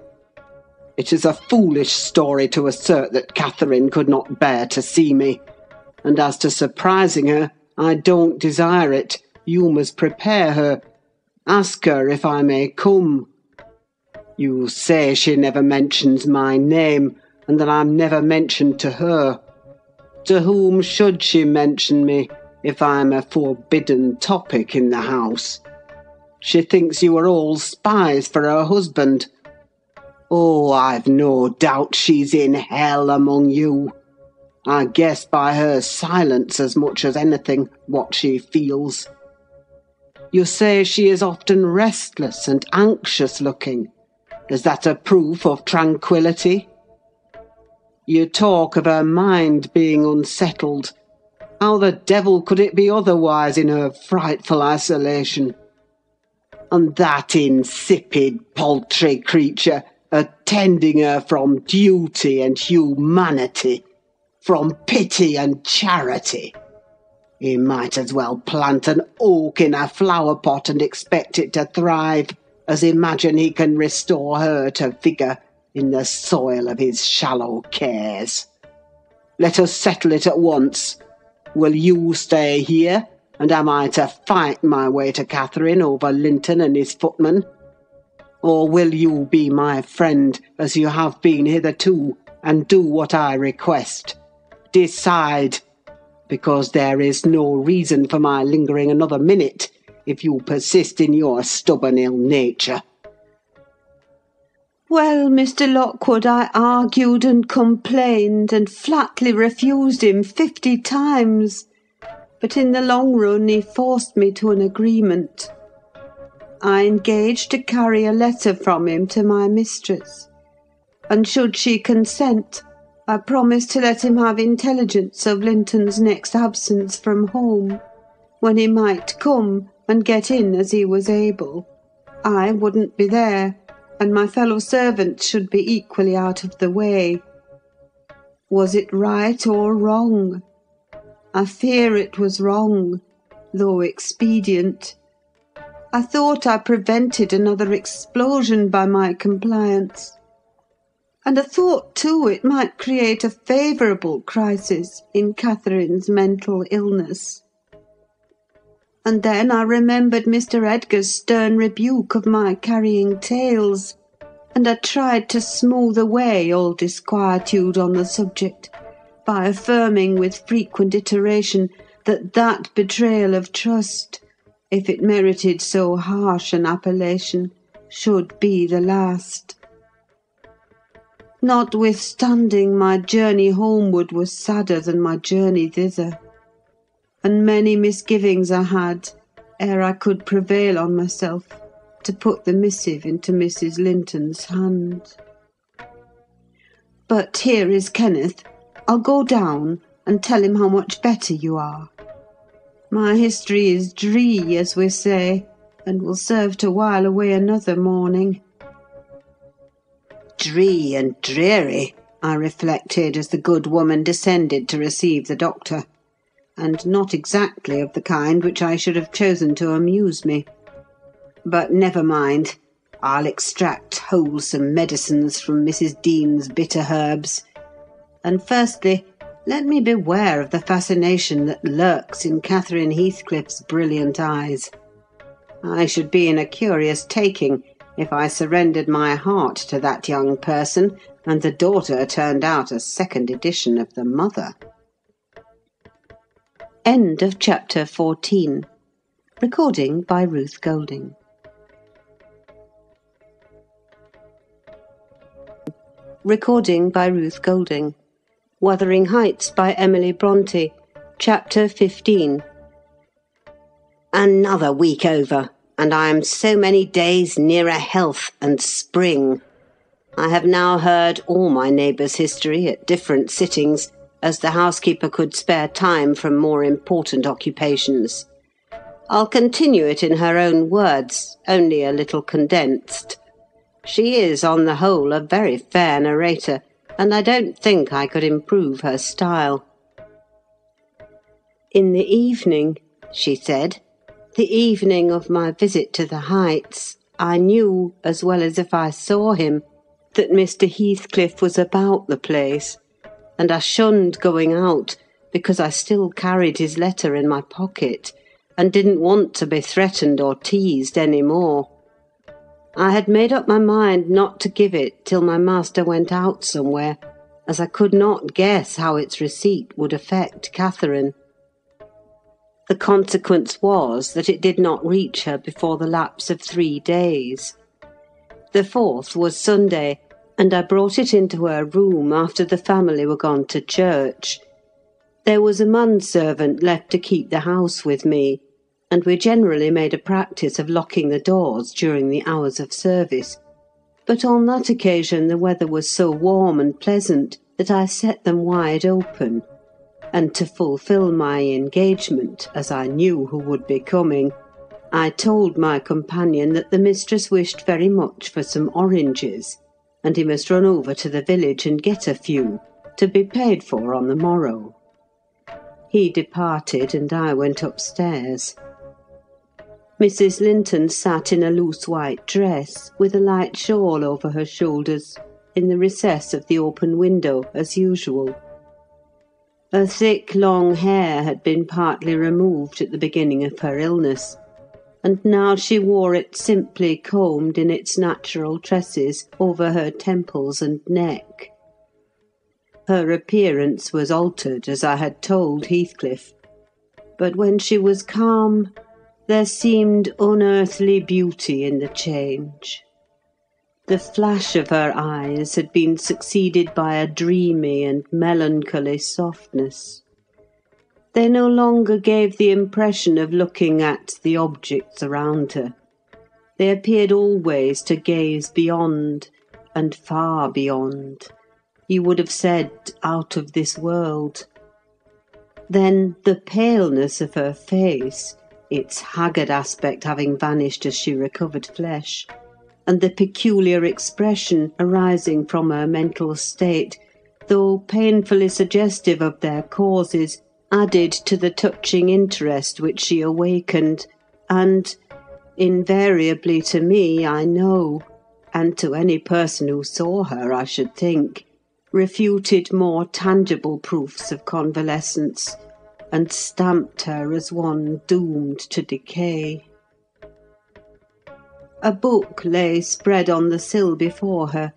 It is a foolish story to assert that Catherine could not bear to see me, and as to surprising her, I don't desire it. You must prepare her. Ask her if I may come. You say she never mentions my name, and that I'm never mentioned to her. To whom should she mention me, if I'm a forbidden topic in the house? She thinks you are all spies for her husband. Oh, I've no doubt she's in hell among you. I guess by her silence as much as anything what she feels. You say she is often restless and anxious-looking. Is that a proof of tranquillity? You talk of her mind being unsettled. How the devil could it be otherwise in her frightful isolation? And that insipid, paltry creature attending her from duty and humanity, from pity and charity. He might as well plant an oak in a flower pot and expect it to thrive, as imagine he can restore her to vigour in the soil of his shallow cares. Let us settle it at once. Will you stay here, and am I to fight my way to Catherine over Linton and his footman? Or will you be my friend, as you have been hitherto, and do what I request? Decide, because there is no reason for my lingering another minute, if you persist in your stubborn ill nature." Well, Mr. Lockwood, I argued and complained, and flatly refused him 50 times. But in the long run he forced me to an agreement. I engaged to carry a letter from him to my mistress, and should she consent, I promised to let him have intelligence of Linton's next absence from home, when he might come and get in as he was able. I wouldn't be there, and my fellow servants should be equally out of the way. Was it right or wrong? I fear it was wrong, though expedient. I thought I prevented another explosion by my compliance. And I thought, too, it might create a favourable crisis in Catherine's mental illness. And then I remembered Mr. Edgar's stern rebuke of my carrying tales, and I tried to smooth away all disquietude on the subject by affirming with frequent iteration that betrayal of trust, if it merited so harsh an appellation, should be the last. Notwithstanding, my journey homeward was sadder than my journey thither, and many misgivings I had ere I could prevail on myself to put the missive into Mrs. Linton's hand. But here is Kenneth. I'll go down and tell him how much better you are. My history is dree, as we say, and will serve to while away another morning. Dree and dreary, I reflected as the good woman descended to receive the doctor, and not exactly of the kind which I should have chosen to amuse me. But never mind, I'll extract wholesome medicines from Mrs. Dean's bitter herbs. And firstly, let me beware of the fascination that lurks in Catherine Heathcliff's brilliant eyes. I should be in a curious taking if I surrendered my heart to that young person, and the daughter turned out a second edition of the mother. End of chapter 14. Recording by Ruth Golding. Recording by Ruth Golding. Wuthering Heights by Emily Bronte. Chapter 15. Another week over, and I am so many days nearer health and spring. I have now heard all my neighbours' history at different sittings, as the housekeeper could spare time from more important occupations. I'll continue it in her own words, only a little condensed. She is, on the whole, a very fair narrator, and I don't think I could improve her style. In the evening, she said, the evening of my visit to the Heights, I knew, as well as if I saw him, that Mr. Heathcliff was about the place, and I shunned going out because I still carried his letter in my pocket and didn't want to be threatened or teased any more. I had made up my mind not to give it till my master went out somewhere, as I could not guess how its receipt would affect Catherine. The consequence was that it did not reach her before the lapse of 3 days. The 4th was Sunday, and I brought it into her room after the family were gone to church. There was a manservant left to keep the house with me, and we generally made a practice of locking the doors during the hours of service. But on that occasion the weather was so warm and pleasant that I set them wide open, and to fulfil my engagement, as I knew who would be coming, I told my companion that the mistress wished very much for some oranges, and he must run over to the village and get a few, to be paid for on the morrow. He departed, and I went upstairs. Mrs. Linton sat in a loose white dress, with a light shawl over her shoulders, in the recess of the open window, as usual. Her thick, long hair had been partly removed at the beginning of her illness, and now she wore it simply combed in its natural tresses over her temples and neck. Her appearance was altered, as I had told Heathcliff, but when she was calm, there seemed unearthly beauty in the change. The flash of her eyes had been succeeded by a dreamy and melancholy softness. They no longer gave the impression of looking at the objects around her. They appeared always to gaze beyond, and far beyond. You would have said, out of this world. Then the paleness of her face, its haggard aspect having vanished as she recovered flesh, and the peculiar expression arising from her mental state, though painfully suggestive of their causes, added to the touching interest which she awakened, and, invariably to me, I know, and to any person who saw her, I should think, refuted more tangible proofs of convalescence, and stamped her as one doomed to decay. A book lay spread on the sill before her,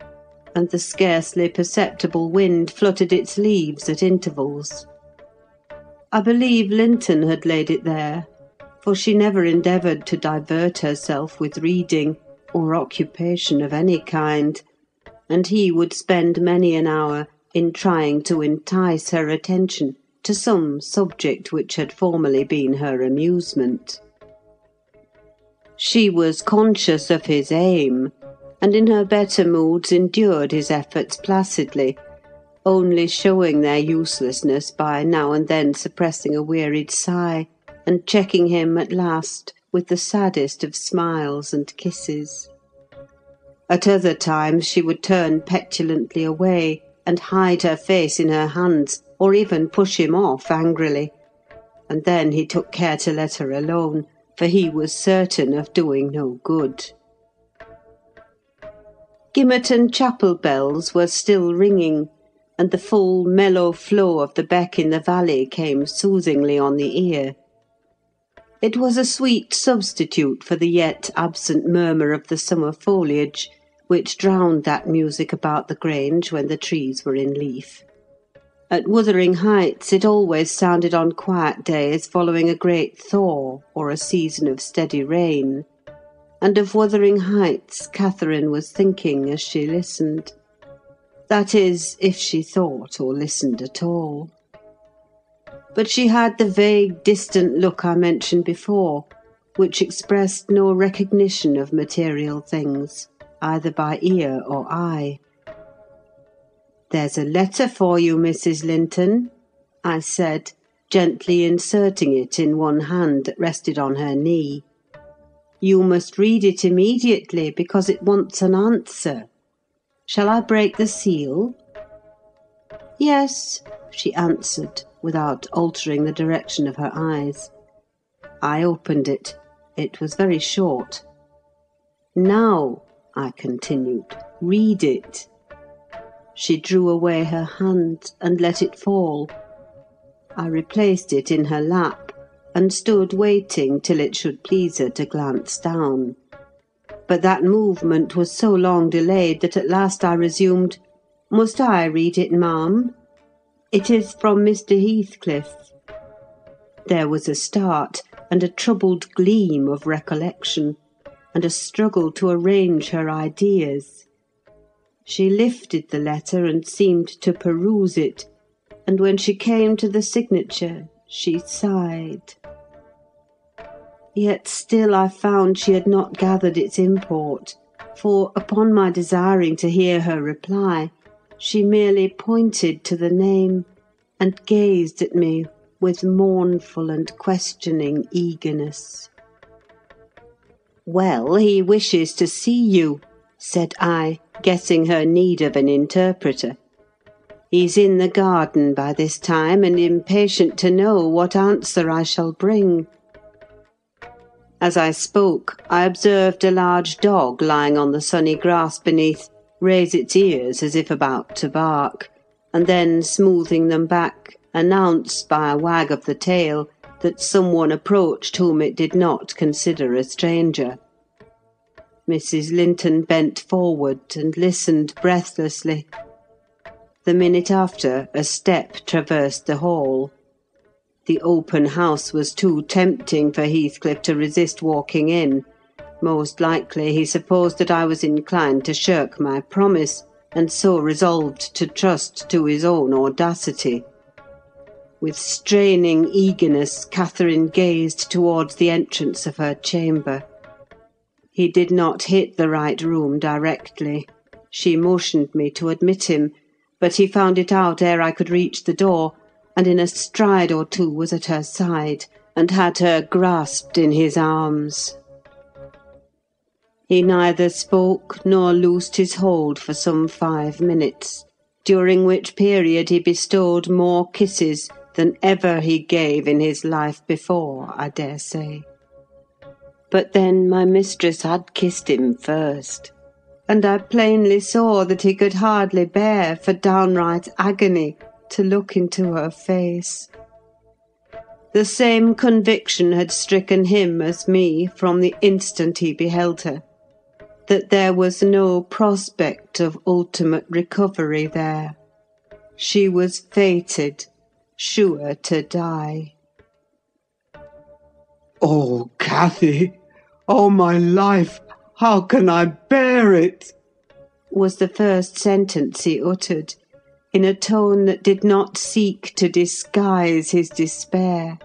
and the scarcely perceptible wind fluttered its leaves at intervals. I believe Linton had laid it there, for she never endeavoured to divert herself with reading or occupation of any kind, and he would spend many an hour in trying to entice her attention to some subject which had formerly been her amusement. She was conscious of his aim, and in her better moods endured his efforts placidly, only showing their uselessness by now and then suppressing a wearied sigh, and checking him at last with the saddest of smiles and kisses. At other times she would turn petulantly away, and hide her face in her hands, or even push him off angrily, and then he took care to let her alone, for he was certain of doing no good. Gimmerton chapel bells were still ringing, and the full, mellow flow of the beck in the valley came soothingly on the ear. It was a sweet substitute for the yet absent murmur of the summer foliage, which drowned that music about the Grange when the trees were in leaf. At Wuthering Heights it always sounded on quiet days following a great thaw or a season of steady rain, and of Wuthering Heights Catherine was thinking as she listened. That is, if she thought or listened at all. But she had the vague, distant look I mentioned before, which expressed no recognition of material things, either by ear or eye. "There's a letter for you, Mrs. Linton," I said, gently inserting it in one hand that rested on her knee. "You must read it immediately, because it wants an answer. Shall I break the seal?" "Yes," she answered, without altering the direction of her eyes. I opened it. It was very short. "Now," I continued, "read it." She drew away her hand and let it fall. I replaced it in her lap, and stood waiting till it should please her to glance down. But that movement was so long delayed that at last I resumed, "Must I read it, ma'am? It is from Mr. Heathcliff." There was a start, and a troubled gleam of recollection, and a struggle to arrange her ideas. She lifted the letter and seemed to peruse it, and when she came to the signature, she sighed. Yet still I found she had not gathered its import, for, upon my desiring to hear her reply, she merely pointed to the name, and gazed at me with mournful and questioning eagerness. "Well, he wishes to see you," said I, guessing her need of an interpreter. "He's in the garden by this time, and impatient to know what answer I shall bring." As I spoke, I observed a large dog lying on the sunny grass beneath raise its ears as if about to bark, and then, smoothing them back, announce by a wag of the tail that some one approached whom it did not consider a stranger. Mrs. Linton bent forward and listened breathlessly. The minute after, a step traversed the hall. The open house was too tempting for Heathcliff to resist walking in. Most likely he supposed that I was inclined to shirk my promise, and so resolved to trust to his own audacity. With straining eagerness, Catherine gazed towards the entrance of her chamber. He did not hit the right room directly. She motioned me to admit him, but he found it out ere I could reach the door, and in a stride or two was at her side, and had her grasped in his arms. He neither spoke nor loosed his hold for some 5 minutes, during which period he bestowed more kisses than ever he gave in his life before, I dare say. But then my mistress had kissed him first, and I plainly saw that he could hardly bear for downright agony to look into her face. The same conviction had stricken him as me from the instant he beheld her, that there was no prospect of ultimate recovery there. She was fated, sure to die. "Oh, Cathy! Oh, my life! How can I bear it?" was the first sentence he uttered, in a tone that did not seek to disguise his despair.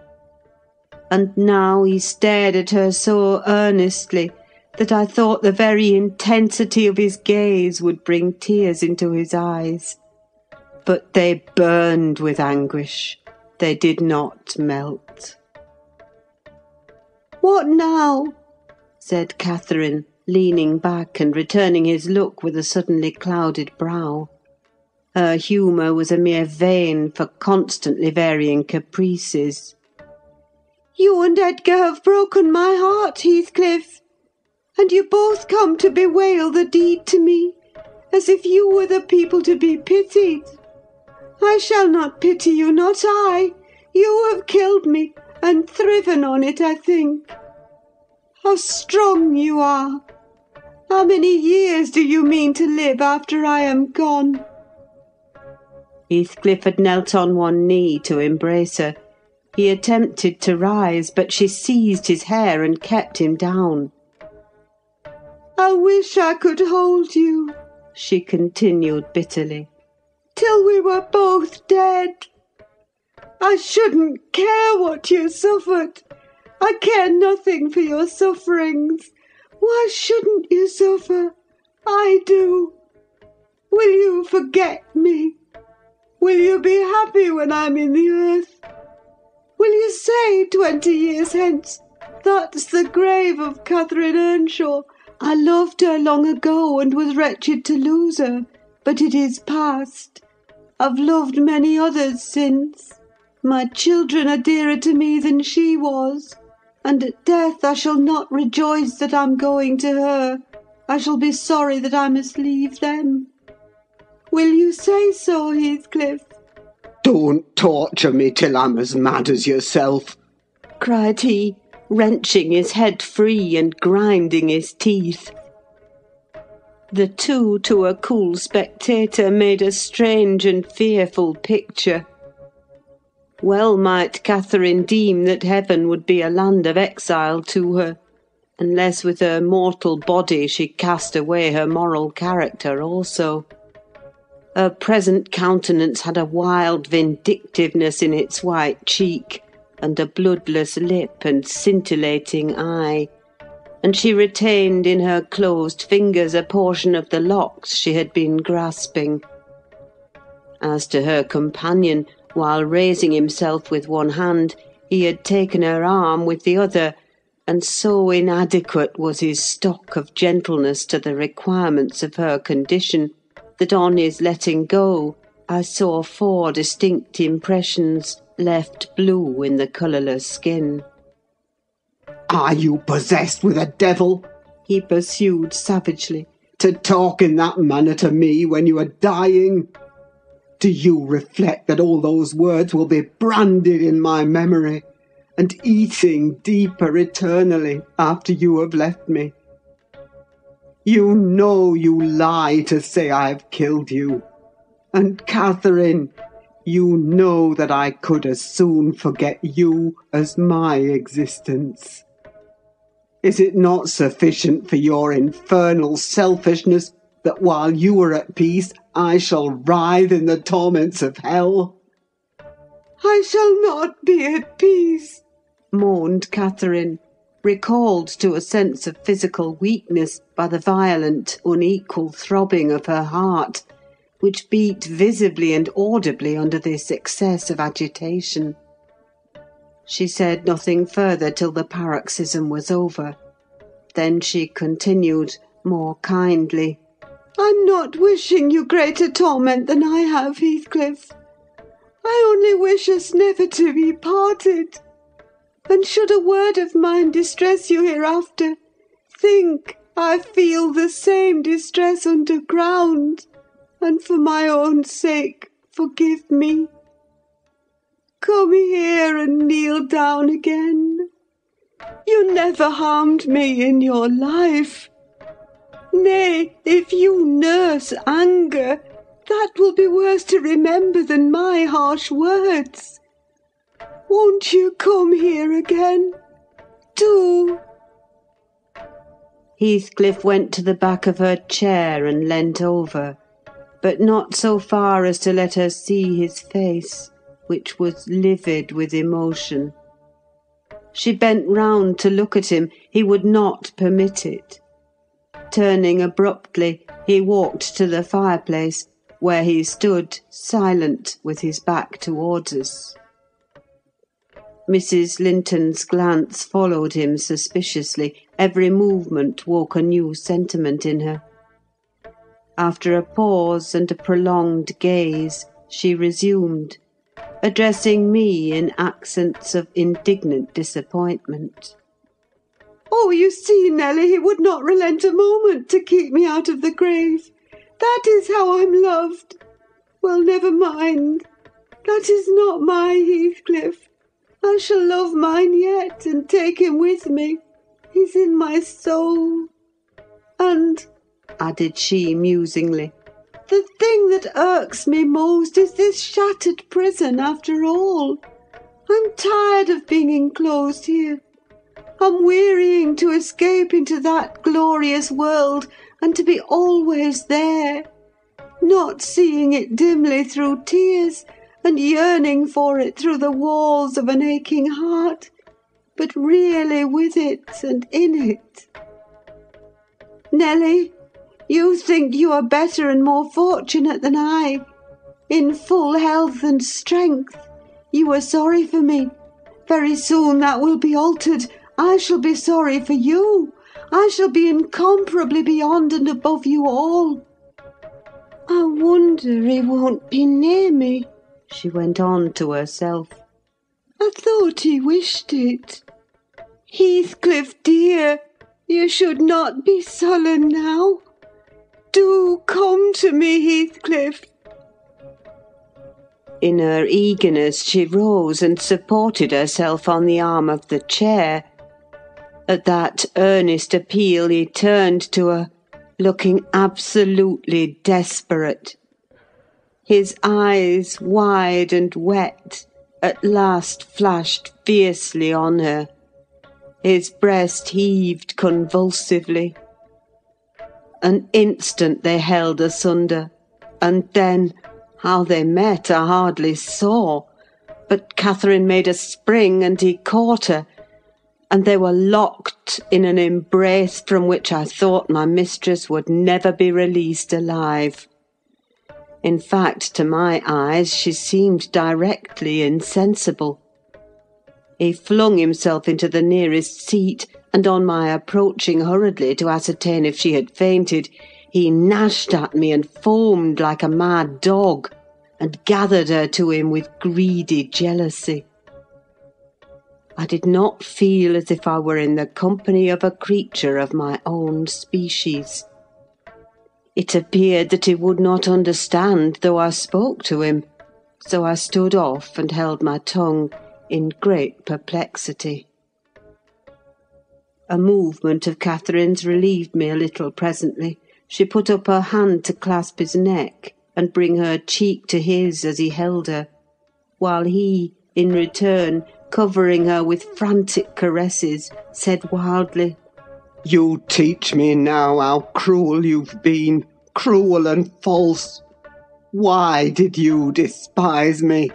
And now he stared at her so earnestly that I thought the very intensity of his gaze would bring tears into his eyes. But they burned with anguish. They did not melt. "What now?" said Catherine, leaning back and returning his look with a suddenly clouded brow. Her humour was a mere vein for constantly varying caprices. "You and Edgar have broken my heart, Heathcliff, and you both come to bewail the deed to me, as if you were the people to be pitied. I shall not pity you, not I. You have killed me, and thriven on it, I think. How strong you are! How many years do you mean to live after I am gone?" Heathcliff had knelt on one knee to embrace her. He attempted to rise, but she seized his hair and kept him down. "I wish I could hold you," she continued bitterly, "till we were both dead. I shouldn't care what you suffered. I care nothing for your sufferings. Why shouldn't you suffer? I do. Will you forget me? Will you be happy when I'm in the earth? Will you say 20 years hence, 'That's the grave of Catherine Earnshaw. I loved her long ago and was wretched to lose her, but it is past. I've loved many others since. My children are dearer to me than she was, and at death I shall not rejoice that I'm going to her. I shall be sorry that I must leave them. Will you say so, Heathcliff?" "Don't torture me till I'm as mad as yourself," cried he, wrenching his head free and grinding his teeth. The two, to a cool spectator, made a strange and fearful picture. Well might Catherine deem that heaven would be a land of exile to her, unless with her mortal body she cast away her moral character also. Her present countenance had a wild vindictiveness in its white cheek, and a bloodless lip and scintillating eye, and she retained in her closed fingers a portion of the locks she had been grasping. As to her companion, while raising himself with one hand, he had taken her arm with the other, and so inadequate was his stock of gentleness to the requirements of her condition, that on his letting go I saw 4 distinct impressions left blue in the colourless skin. "Are you possessed with a devil?" he pursued savagely. "To talk in that manner to me when you are dying? Do you reflect that all those words will be branded in my memory, and eating deeper eternally after you have left me? You know you lie to say I have killed you. And, Catherine, you know that I could as soon forget you as my existence. Is it not sufficient for your infernal selfishness that while you are at peace, I shall writhe in the torments of hell?" "I shall not be at peace," moaned Catherine, recalled to a sense of physical weakness by the violent, unequal throbbing of her heart, which beat visibly and audibly under this excess of agitation. She said nothing further till the paroxysm was over. Then she continued, more kindly, "I'm not wishing you greater torment than I have, Heathcliff. I only wish us never to be parted. And should a word of mine distress you hereafter, think I feel the same distress underground, and for my own sake forgive me. Come here and kneel down again. You never harmed me in your life. Nay, if you nurse anger, that will be worse to remember than my harsh words. Won't you come here again? Do!" Heathcliff went to the back of her chair and leant over, but not so far as to let her see his face, which was livid with emotion. She bent round to look at him. He would not permit it. Turning abruptly, he walked to the fireplace, where he stood, silent, with his back towards us. Mrs. Linton's glance followed him suspiciously. Every movement woke a new sentiment in her. After a pause and a prolonged gaze, she resumed, addressing me in accents of indignant disappointment. "Oh, you see, Nelly, he would not relent a moment to keep me out of the grave. That is how I'm loved. Well, never mind. That is not my Heathcliff. I shall love mine yet, and take him with me. He's in my soul. And," added she musingly, "the thing that irks me most is this shattered prison after all. I'm tired of being enclosed here. I'm wearying to escape into that glorious world, and to be always there, not seeing it dimly through tears, and yearning for it through the walls of an aching heart, but really with it and in it. Nelly, you think you are better and more fortunate than I. In full health and strength. You are sorry for me. Very soon that will be altered. I shall be sorry for you. I shall be incomparably beyond and above you all. I wonder he won't be near me," she went on to herself. "I thought he wished it. Heathcliff, dear, you should not be sullen now. Do come to me, Heathcliff." In her eagerness, she rose and supported herself on the arm of the chair. At that earnest appeal, he turned to her, looking absolutely desperate. His eyes, wide and wet, at last flashed fiercely on her. His breast heaved convulsively. An instant they held asunder, and then, how they met I hardly saw, but Catherine made a spring and he caught her, and they were locked in an embrace from which I thought my mistress would never be released alive. In fact, to my eyes, she seemed directly insensible. He flung himself into the nearest seat, and on my approaching hurriedly to ascertain if she had fainted, he gnashed at me and foamed like a mad dog, and gathered her to him with greedy jealousy. I did not feel as if I were in the company of a creature of my own species. It appeared that he would not understand though I spoke to him, so I stood off and held my tongue in great perplexity. A movement of Catherine's relieved me a little presently. She put up her hand to clasp his neck and bring her cheek to his as he held her, while he, in return, covering her with frantic caresses, said wildly, "You teach me now how cruel you've been, cruel and false. Why did you despise me?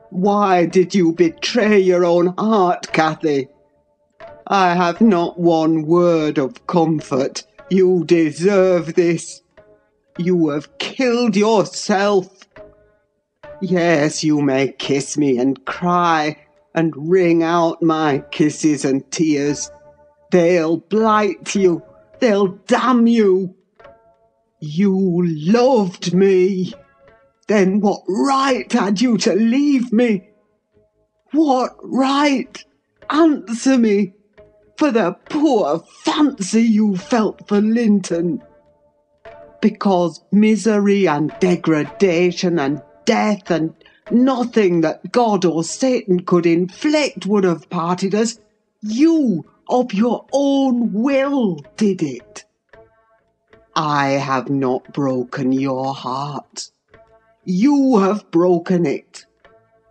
Why did you betray your own heart, Cathy? I have not one word of comfort. You deserve this. You have killed yourself. Yes, you may kiss me and cry, and wring out my kisses and tears. They'll blight you. They'll damn you. You loved me. Then what right had you to leave me? What right? Answer me. For the poor fancy you felt for Linton. Because misery and degradation and death and nothing that God or Satan could inflict would have parted us, you of your own will did it. I have not broken your heart. You have broken it,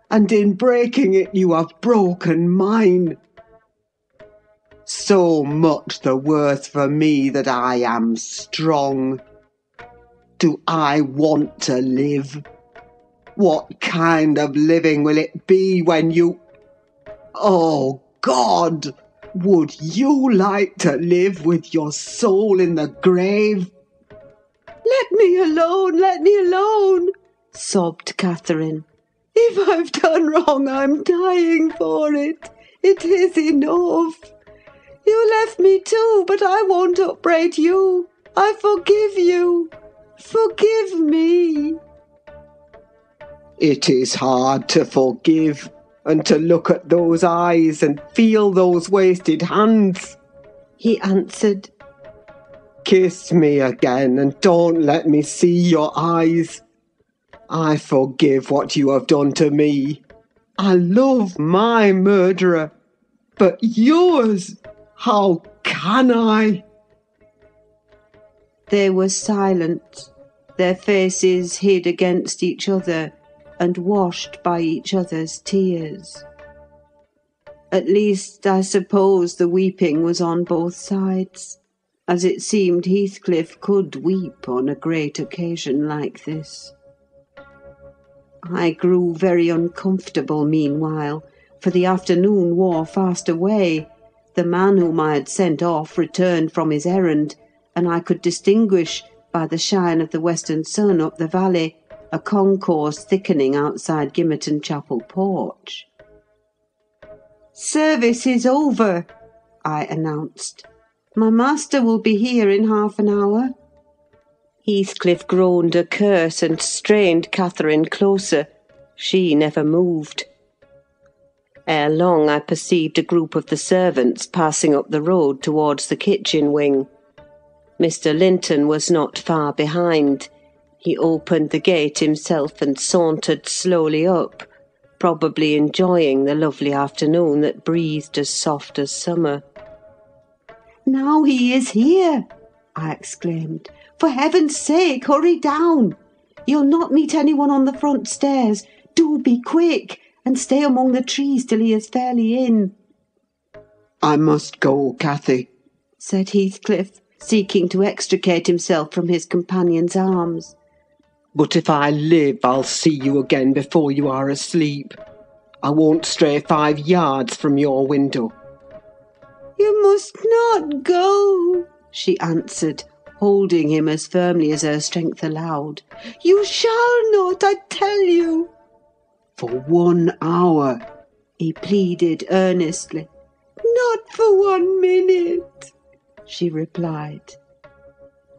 and in breaking it you have broken mine. So much the worse for me that I am strong. Do I want to live? What kind of living will it be when you... Oh, God! Would you like to live with your soul in the grave? Let me alone, sobbed Catherine. If I've done wrong, I'm dying for it. It is enough. You left me too, but I won't upbraid you. I forgive you. Forgive me. It is hard to forgive, and to look at those eyes and feel those wasted hands, he answered. Kiss me again and don't let me see your eyes. I forgive what you have done to me. I love my murderer, but yours, how can I? They were silent, their faces hid against each other and washed by each other's tears. At least, I suppose the weeping was on both sides, as it seemed Heathcliff could weep on a great occasion like this. I grew very uncomfortable meanwhile, for the afternoon wore fast away. The man whom I had sent off returned from his errand, and I could distinguish, by the shine of the western sun up the valley, a concourse thickening outside Gimmerton Chapel porch. "Service is over," I announced. "My master will be here in half an hour." Heathcliff groaned a curse and strained Catherine closer. She never moved. Ere long I perceived a group of the servants passing up the road towards the kitchen wing. Mr. Linton was not far behind. He opened the gate himself and sauntered slowly up, probably enjoying the lovely afternoon that breathed as soft as summer. "Now he is here!" I exclaimed. "For heaven's sake, hurry down! You'll not meet anyone on the front stairs. Do be quick, and stay among the trees till he is fairly in." "I must go, Cathy," said Heathcliff, seeking to extricate himself from his companion's arms. "But if I live, I'll see you again before you are asleep. I won't stray 5 yards from your window." "You must not go," she answered, holding him as firmly as her strength allowed. "You shall not, I tell you." "For 1 hour," he pleaded earnestly. "Not for 1 minute," she replied.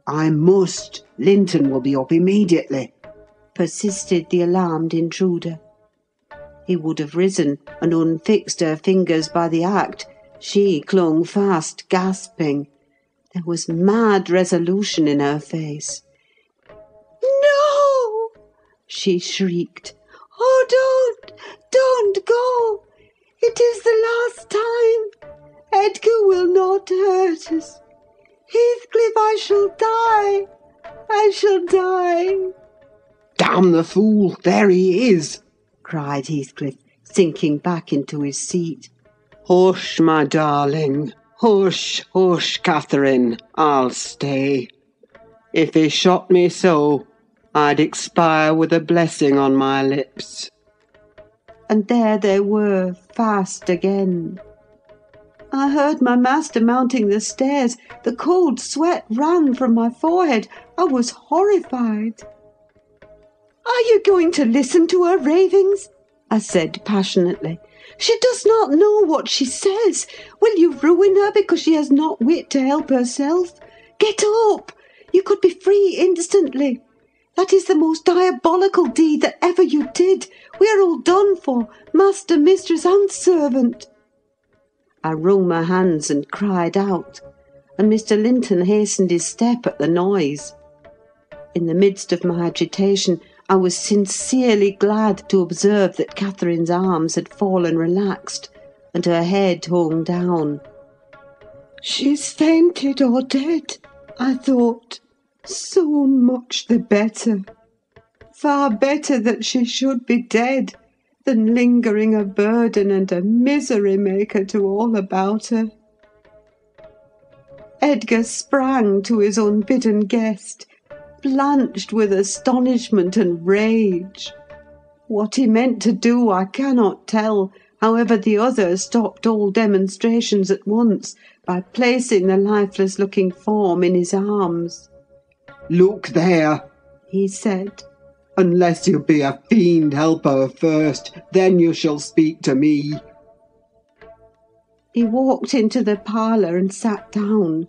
"I must. Linton will be up immediately," persisted the alarmed intruder. He would have risen and unfixed her fingers by the act. She clung fast, gasping. There was mad resolution in her face. "No!" she shrieked. "Oh, don't go! It is the last time. Edgar will not hurt us. Heathcliff, I shall die. I shall die." "Damn the fool! There he is!" cried Heathcliff, sinking back into his seat. "Hush, my darling. Hush, hush, Catherine. I'll stay. If he shot me so, I'd expire with a blessing on my lips." And there they were, fast again. I heard my master mounting the stairs. The cold sweat ran from my forehead. I was horrified. "Are you going to listen to her ravings?" I said passionately. She does not know what she says. Will you ruin her because she has not wit to help herself? Get up! You could be free instantly. That is the most diabolical deed that ever you did. We are all done for, master, mistress, and servant. I wrung my hands and cried out, and Mr. Linton hastened his step at the noise. In the midst of my agitation, I was sincerely glad to observe that Catherine's arms had fallen relaxed, and her head hung down. "She's fainted or dead," I thought. "So much the better. Far better that she should be dead than lingering a burden and a misery maker to all about her." Edgar sprang to his unbidden guest, blanched with astonishment and rage. What he meant to do I cannot tell. However, the other stopped all demonstrations at once by placing the lifeless-looking form in his arms. "Look there," he said. "Unless you be a fiend, help her first, then you shall speak to me." He walked into the parlour and sat down.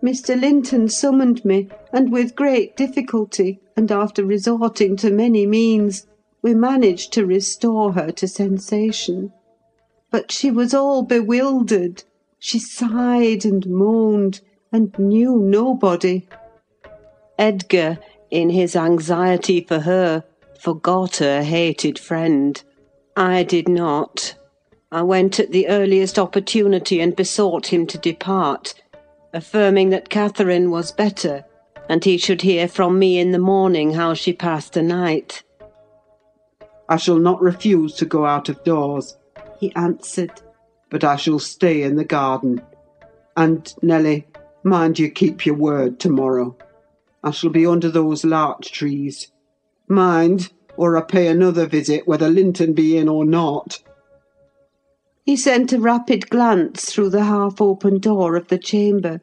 Mr. Linton summoned me, and with great difficulty, and after resorting to many means, we managed to restore her to sensation. But she was all bewildered. She sighed and moaned, and knew nobody. Edgar, in his anxiety for her, forgot her hated friend. I did not. I went at the earliest opportunity and besought him to depart, affirming that Catherine was better, and he should hear from me in the morning how she passed the night. "I shall not refuse to go out of doors," he answered. "but I shall stay in the garden. And, Nelly, mind you keep your word tomorrow. I shall be under those larch trees. Mind, or I pay another visit, whether Linton be in or not." He sent a rapid glance through the half-open door of the chamber,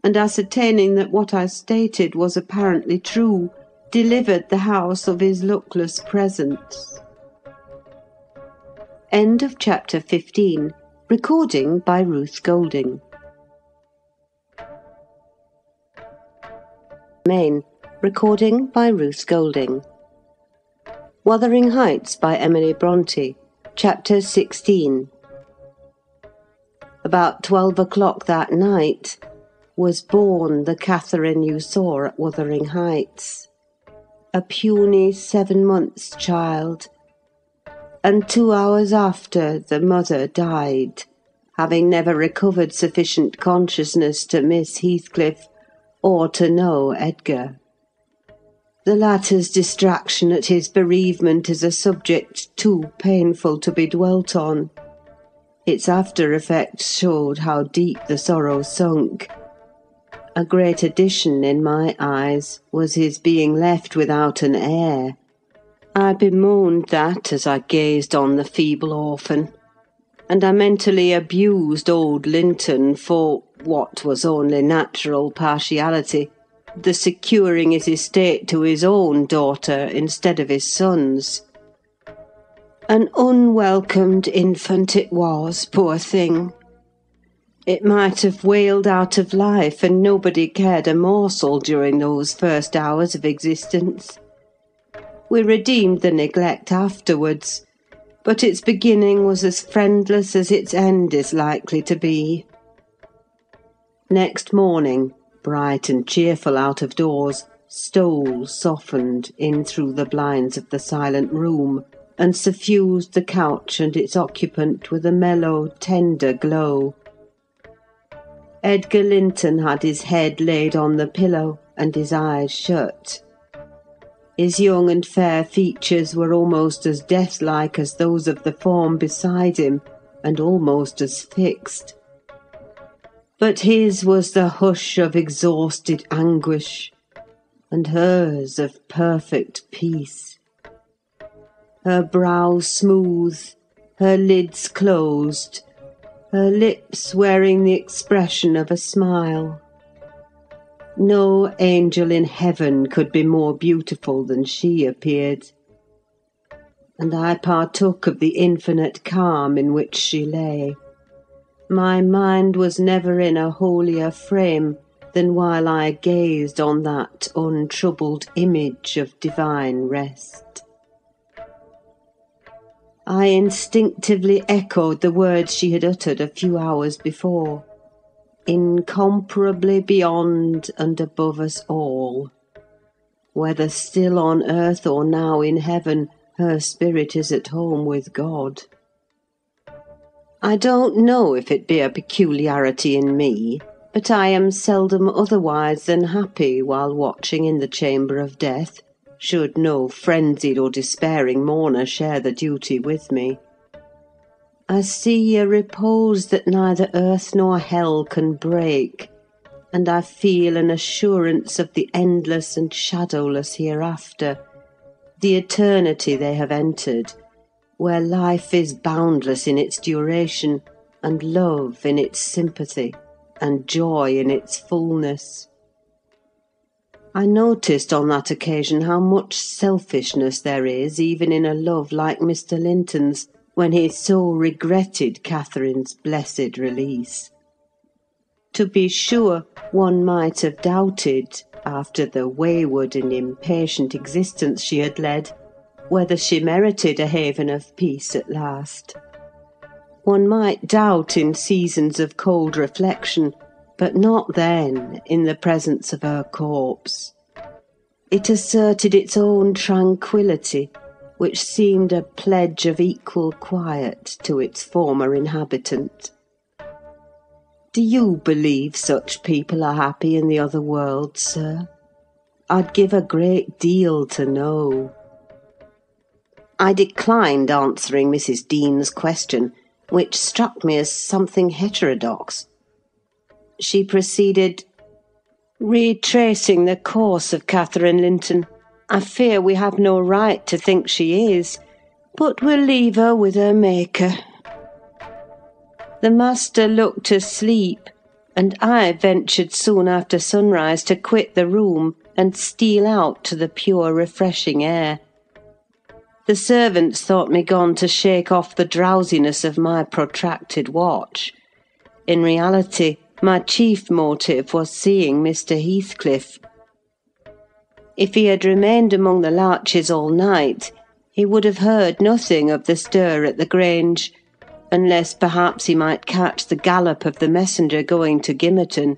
and ascertaining that what I stated was apparently true, delivered the house of his luckless presence. End of chapter 15. Recording by Ruth Golding. Main. Recording by Ruth Golding. Wuthering Heights by Emily Bronte. Chapter 16. About 12 o'clock that night was born the Catherine you saw at Wuthering Heights, a puny 7 months' child, and 2 hours after the mother died, having never recovered sufficient consciousness to miss Heathcliff or to know Edgar. The latter's distraction at his bereavement is a subject too painful to be dwelt on. Its after-effects showed how deep the sorrow sunk. A great addition, in my eyes, was his being left without an heir. I bemoaned that as I gazed on the feeble orphan, and I mentally abused old Linton for, what was only natural partiality, the securing his estate to his own daughter instead of his son's. An unwelcomed infant it was, poor thing. It might have wailed out of life, and nobody cared a morsel during those first hours of existence. We redeemed the neglect afterwards, but its beginning was as friendless as its end is likely to be. Next morning, bright and cheerful out of doors, stole, softened, in through the blinds of the silent room, and suffused the couch and its occupant with a mellow, tender glow. Edgar Linton had his head laid on the pillow and his eyes shut. His young and fair features were almost as death-like as those of the form beside him, and almost as fixed. But his was the hush of exhausted anguish, and hers of perfect peace. Her brow smooth, her lids closed, her lips wearing the expression of a smile. No angel in heaven could be more beautiful than she appeared. and I partook of the infinite calm in which she lay. My mind was never in a holier frame than while I gazed on that untroubled image of divine rest. I instinctively echoed the words she had uttered a few hours before. Incomparably beyond and above us all. Whether still on earth or now in heaven, her spirit is at home with God. I don't know if it be a peculiarity in me, but I am seldom otherwise than happy while watching in the chamber of death, should no frenzied or despairing mourner share the duty with me. I see a repose that neither earth nor hell can break, and I feel an assurance of the endless and shadowless hereafter, the eternity they have entered, where life is boundless in its duration, and love in its sympathy, and joy in its fullness. I noticed on that occasion how much selfishness there is even in a love like Mr. Linton's, when he so regretted Catherine's blessed release. To be sure, one might have doubted, after the wayward and impatient existence she had led, whether she merited a haven of peace at last. One might doubt in seasons of cold reflection, but not then, in the presence of her corpse. It asserted its own tranquillity, which seemed a pledge of equal quiet to its former inhabitant. Do you believe such people are happy in the other world, sir? I'd give a great deal to know. I declined answering Mrs. Dean's question, which struck me as something heterodox. She proceeded, "Retracing the course of Catherine Linton, I fear we have no right to think she is, but we'll leave her with her Maker. The master looked asleep, and I ventured soon after sunrise to quit the room and steal out to the pure, refreshing air. The servants thought me gone to shake off the drowsiness of my protracted watch. In reality, my chief motive was seeing Mr. Heathcliff. If he had remained among the larches all night, he would have heard nothing of the stir at the Grange, unless perhaps he might catch the gallop of the messenger going to Gimmerton.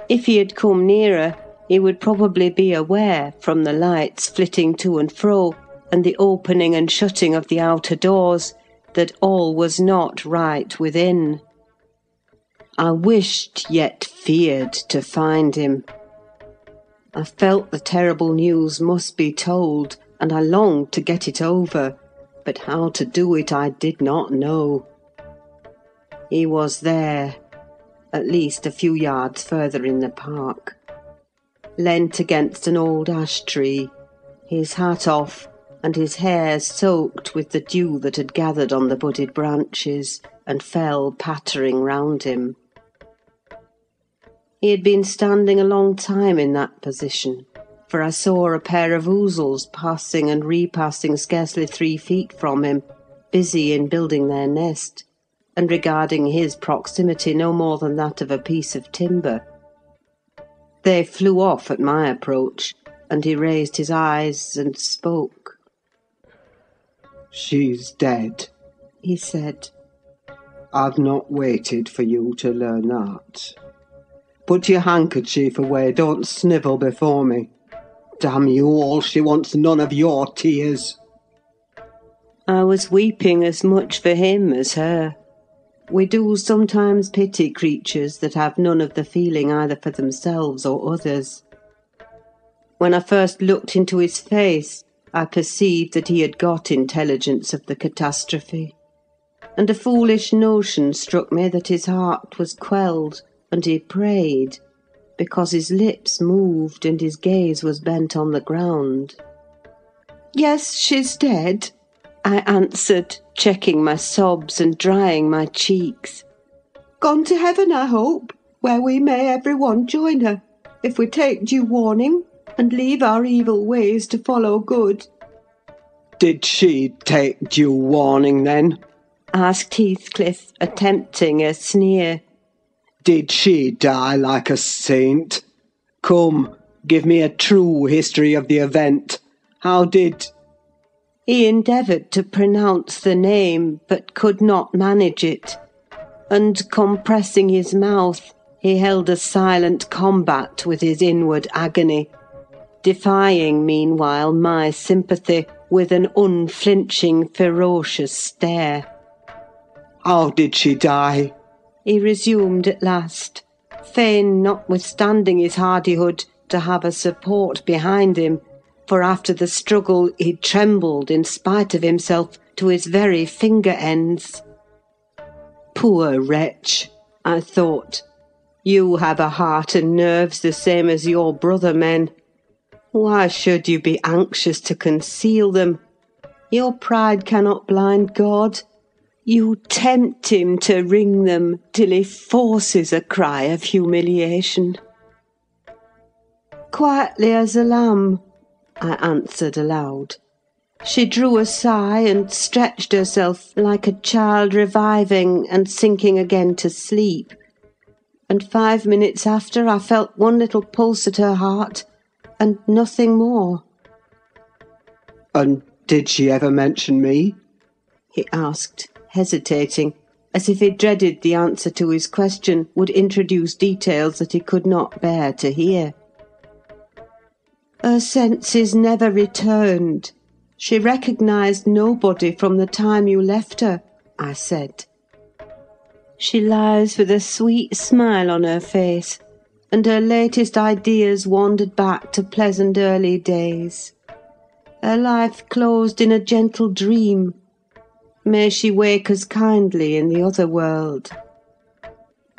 If he had come nearer, he would probably be aware, from the lights flitting to and fro, and the opening and shutting of the outer doors, that all was not right within. I wished, yet feared, to find him. I felt the terrible news must be told, and I longed to get it over, but how to do it I did not know. He was there, at least a few yards further in the park, leant against an old ash tree, his hat off, and his hair soaked with the dew that had gathered on the budded branches and fell pattering round him. He had been standing a long time in that position, for I saw a pair of ouzels passing and repassing scarcely 3 feet from him, busy in building their nest, and regarding his proximity no more than that of a piece of timber. They flew off at my approach, and he raised his eyes and spoke. "She's dead," he said. "I've not waited for you to learn that. Put your handkerchief away, don't snivel before me. Damn you all, she wants none of your tears." I was weeping as much for him as her. We do sometimes pity creatures that have none of the feeling either for themselves or others. When I first looked into his face, I perceived that he had got intelligence of the catastrophe, and a foolish notion struck me that his heart was quelled, and he prayed, because his lips moved and his gaze was bent on the ground. "Yes, she's dead," I answered, checking my sobs and drying my cheeks. "Gone to heaven, I hope, where we may every one join her, if we take due warning, and leave our evil ways to follow good. Did she take due warning then? Asked Heathcliff, attempting a sneer. Did she die like a saint? Come, give me a true history of the event. How did... He endeavoured to pronounce the name, but could not manage it, and compressing his mouth, he held a silent combat with his inward agony, defying meanwhile my sympathy with an unflinching, ferocious stare. How did she die? He resumed at last, fain, notwithstanding his hardihood, to have a support behind him, for after the struggle he trembled in spite of himself to his very finger ends. Poor wretch, I thought. You have a heart and nerves the same as your brother men. Why should you be anxious to conceal them? Your pride cannot blind God. You tempt him to wring them till he forces a cry of humiliation. Quietly as a lamb, I answered aloud. She drew a sigh and stretched herself like a child reviving and sinking again to sleep. And 5 minutes after I felt one little pulse at her heart, and nothing more. And did she ever mention me? He asked, hesitating, as if he dreaded the answer to his question would introduce details that he could not bear to hear. Her senses never returned. She recognised nobody from the time you left her, I said. She lies with a sweet smile on her face, and her latest ideas wandered back to pleasant early days. Her life closed in a gentle dream. May she wake as kindly in the other world.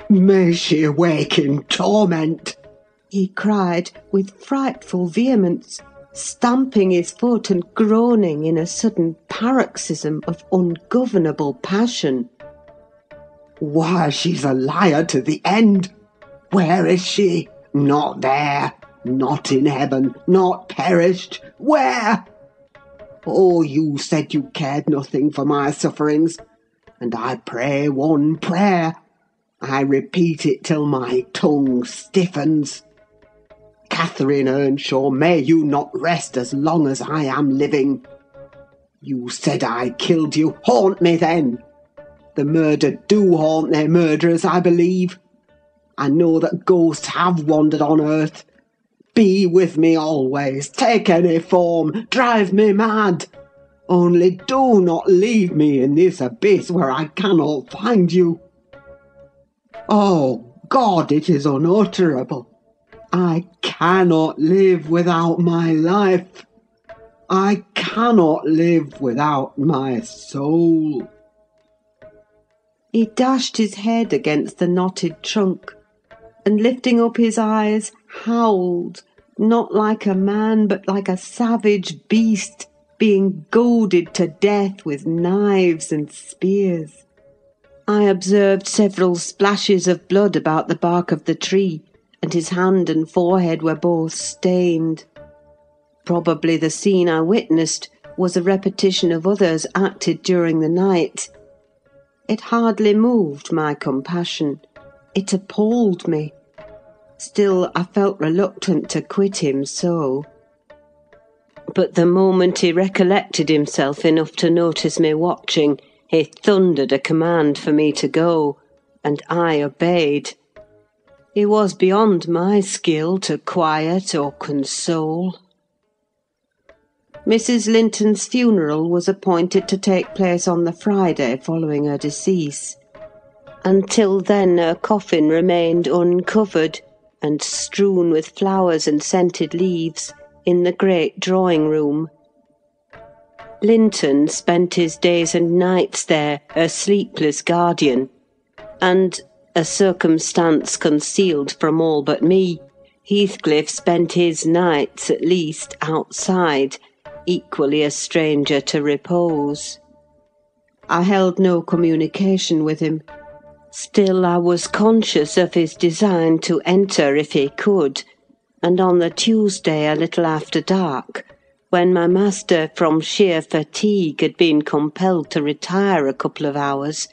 May she awake in torment, he cried with frightful vehemence, stamping his foot and groaning in a sudden paroxysm of ungovernable passion. Why, she's a liar to the end. Where is she? Not there, not in heaven, not perished. Where? Oh, you said you cared nothing for my sufferings, and I pray one prayer. I repeat it till my tongue stiffens. Catherine Earnshaw, may you not rest as long as I am living. You said I killed you. Haunt me then. The murdered do haunt their murderers, I believe. I know that ghosts have wandered on earth. Be with me always. Take any form. Drive me mad. Only do not leave me in this abyss where I cannot find you. Oh, God, it is unutterable. I cannot live without my life. I cannot live without my soul. He dashed his head against the knotted trunk, and lifting up his eyes, howled, not like a man, but like a savage beast, being goaded to death with knives and spears. I observed several splashes of blood about the bark of the tree, and his hand and forehead were both stained. Probably the scene I witnessed was a repetition of others acted during the night. It hardly moved my compassion. It appalled me. Still, I felt reluctant to quit him so. But the moment he recollected himself enough to notice me watching, he thundered a command for me to go, and I obeyed. It was beyond my skill to quiet or console. Mrs. Linton's funeral was appointed to take place on the Friday following her decease. Until then her coffin remained uncovered and strewn with flowers and scented leaves in the great drawing-room. Linton spent his days and nights there, her sleepless guardian, and, a circumstance concealed from all but me, Heathcliff spent his nights at least outside, equally a stranger to repose. I held no communication with him. Still I was conscious of his design to enter if he could, and on the Tuesday, a little after dark, When my master, from sheer fatigue, had been compelled to retire a couple of hours,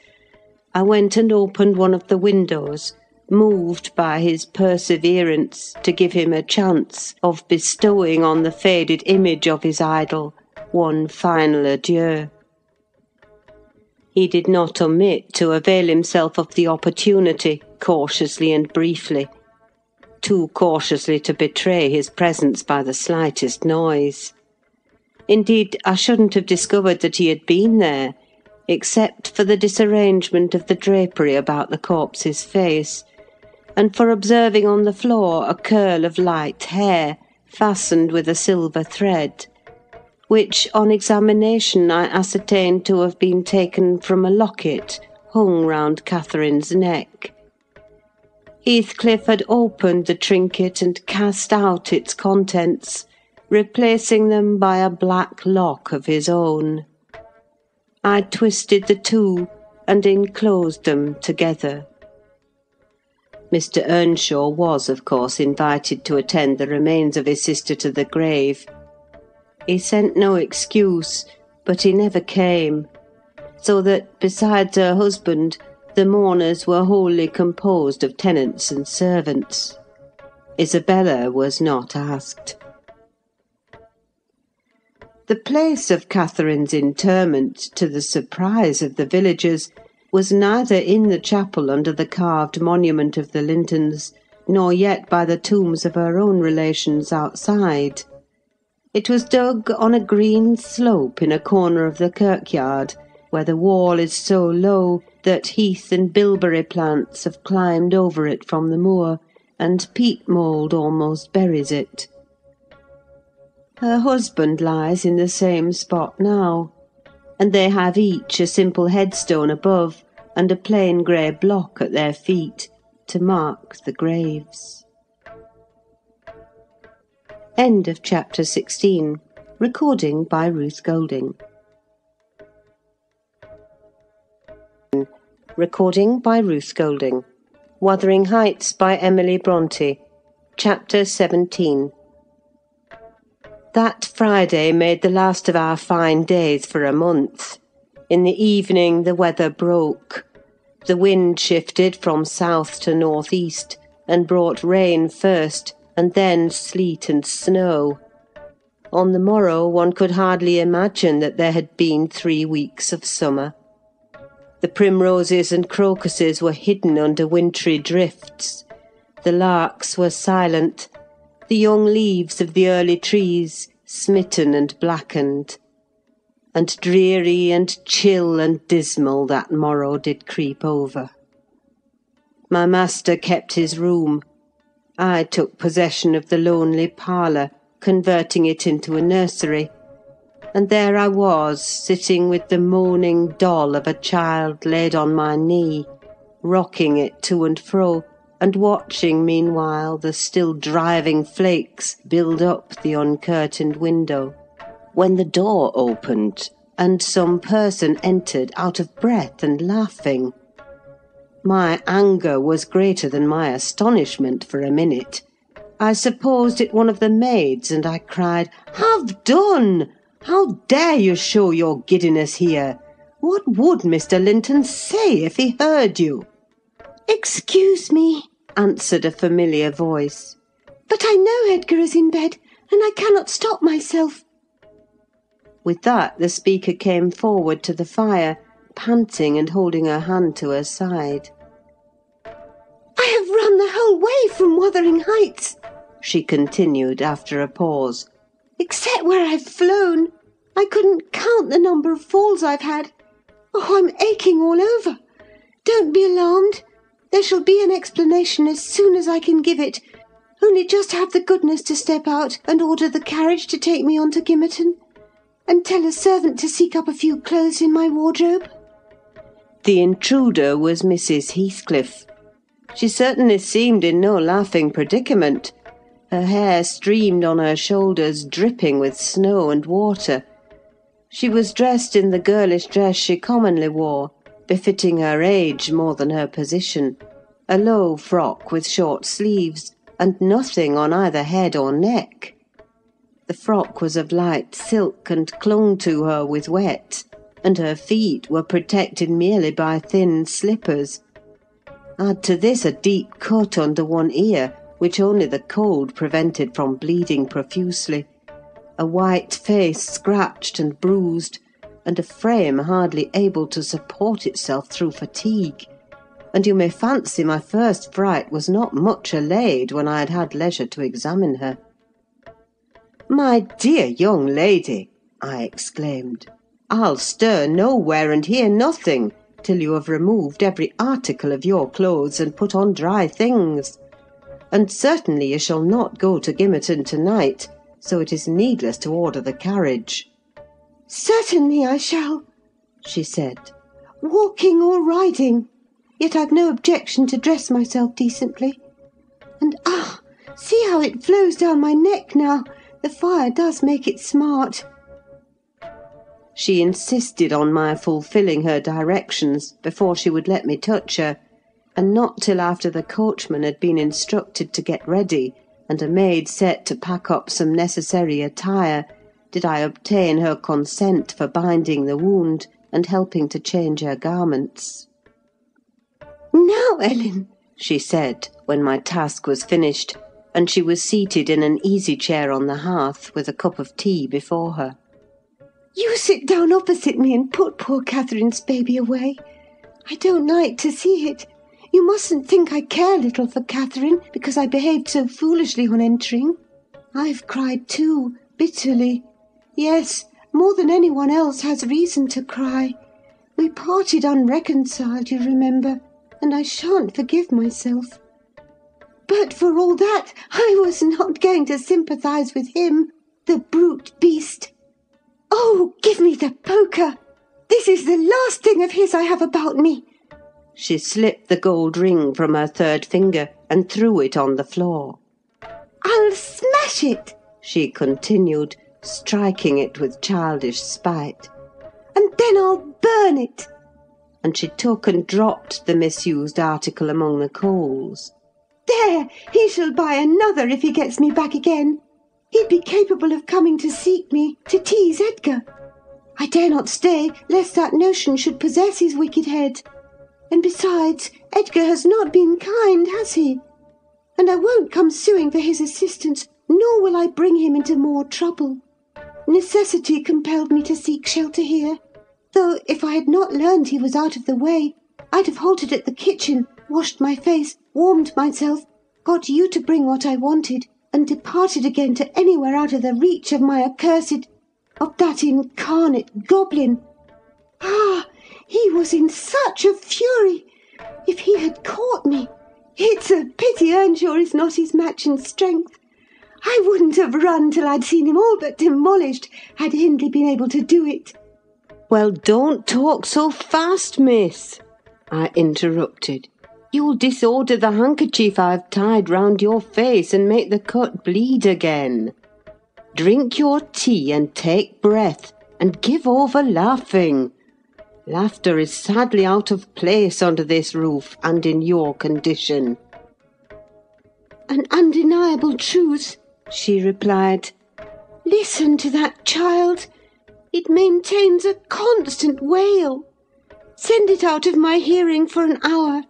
I went and opened one of the windows, moved by his perseverance to give him a chance of bestowing on the faded image of his idol one final adieu. He did not omit to avail himself of the opportunity, cautiously and briefly, too cautiously to betray his presence by the slightest noise. Indeed, I shouldn't have discovered that he had been there, except for the disarrangement of the drapery about the corpse's face, and for observing on the floor a curl of light hair fastened with a silver thread, which, on examination, I ascertained to have been taken from a locket hung round Catherine's neck. Heathcliff had opened the trinket and cast out its contents, replacing them by a black lock of his own. I twisted the two and enclosed them together. Mr. Earnshaw was, of course, invited to attend the remains of his sister to the grave. He sent no excuse, but he never came, so that, besides her husband, the mourners were wholly composed of tenants and servants. Isabella was not asked. The place of Catherine's interment, to the surprise of the villagers, was neither in the chapel under the carved monument of the Lintons, nor yet by the tombs of her own relations outside. It was dug on a green slope in a corner of the kirkyard, where the wall is so low that heath and bilberry plants have climbed over it from the moor, and peat mould almost buries it. Her husband lies in the same spot now, and they have each a simple headstone above and a plain grey block at their feet to mark the graves. End of chapter 16. Recording by Ruth Golding. Recording by Ruth Golding. Wuthering Heights by Emily Brontë. Chapter 17. That Friday made the last of our fine days for a month. In the evening the weather broke. The wind shifted from south to north-east, and brought rain first, and then sleet and snow. On the morrow one could hardly imagine that there had been 3 weeks of summer. The primroses and crocuses were hidden under wintry drifts. The larks were silent, the young leaves of the early trees smitten and blackened, and dreary and chill and dismal that morrow did creep over. My master kept his room. I took possession of the lonely parlour, converting it into a nursery, and there I was, sitting with the moaning doll of a child laid on my knee, rocking it to and fro, and watching meanwhile the still driving flakes build up the uncurtained window, when the door opened and some person entered out of breath and laughing. My anger was greater than my astonishment for a minute. I supposed it one of the maids, and I cried, "Have done! How dare you show your giddiness here? What would Mr. Linton say if he heard you?" "Excuse me," answered a familiar voice, "but I know Edgar is in bed, and I cannot stop myself." With that the speaker came forward to the fire, panting and holding her hand to her side. "I have run the whole way from Wuthering Heights," she continued after a pause, "except where I've flown. I couldn't count the number of falls I've had. Oh, I'm aching all over. Don't be alarmed. There shall be an explanation as soon as I can give it. Only just have the goodness to step out and order the carriage to take me on to Gimmerton, and tell a servant to seek up a few clothes in my wardrobe." The intruder was Mrs. Heathcliff. She certainly seemed in no laughing predicament. Her hair streamed on her shoulders, dripping with snow and water. She was dressed in the girlish dress she commonly wore, befitting her age more than her position, a low frock with short sleeves, and nothing on either head or neck. The frock was of light silk and clung to her with wet, and her feet were protected merely by thin slippers. Add to this a deep cut under one ear, which only the cold prevented from bleeding profusely, a white face scratched and bruised, and a frame hardly able to support itself through fatigue, and you may fancy my first fright was not much allayed when I had had leisure to examine her. "My dear young lady," I exclaimed, "I'll stir nowhere and hear nothing till you have removed every article of your clothes and put on dry things. And certainly you shall not go to Gimmerton to-night, so it is needless to order the carriage." "Certainly I shall," she said, "walking or riding. Yet I've no objection to dress myself decently. And see how it flows down my neck now. The fire does make it smart." She insisted on my fulfilling her directions before she would let me touch her, and not till after the coachman had been instructed to get ready, and a maid set to pack up some necessary attire, did I obtain her consent for binding the wound and helping to change her garments. "Now, Ellen," she said, when my task was finished, and she was seated in an easy-chair on the hearth with a cup of tea before her, "you sit down opposite me and put poor Catherine's baby away. I don't like to see it. You mustn't think I care little for Catherine because I behaved so foolishly on entering. I've cried too, bitterly. Yes, more than anyone else has reason to cry. We parted unreconciled, you remember, and I shan't forgive myself. But for all that, I was not going to sympathise with him, the brute beast. Oh, give me the poker! This is the last thing of his I have about me." She slipped the gold ring from her third finger and threw it on the floor. "I'll smash it," she continued, striking it with childish spite. "And then I'll burn it." And she took and dropped the misused article among the coals. "There, he shall buy another if he gets me back again. He'd be capable of coming to seek me, to tease Edgar. I dare not stay, lest that notion should possess his wicked head. And besides, Edgar has not been kind, has he? And I won't come suing for his assistance, nor will I bring him into more trouble. Necessity compelled me to seek shelter here, though if I had not learned he was out of the way, I'd have halted at the kitchen, washed my face, warmed myself, got you to bring what I wanted, and departed again to anywhere out of the reach of my of that incarnate goblin. He was in such a fury. If he had caught me, it's a pity Earnshaw is not his match in strength. I wouldn't have run till I'd seen him all but demolished, had Hindley been able to do it." "Well, don't talk so fast, miss," I interrupted. "You'll disorder the handkerchief I've tied round your face and make the cut bleed again. Drink your tea and take breath, and give over laughing. Laughter is sadly out of place under this roof and in your condition." "An undeniable truth," she replied. "Listen to that child. It maintains a constant wail. Send it out of my hearing for an hour.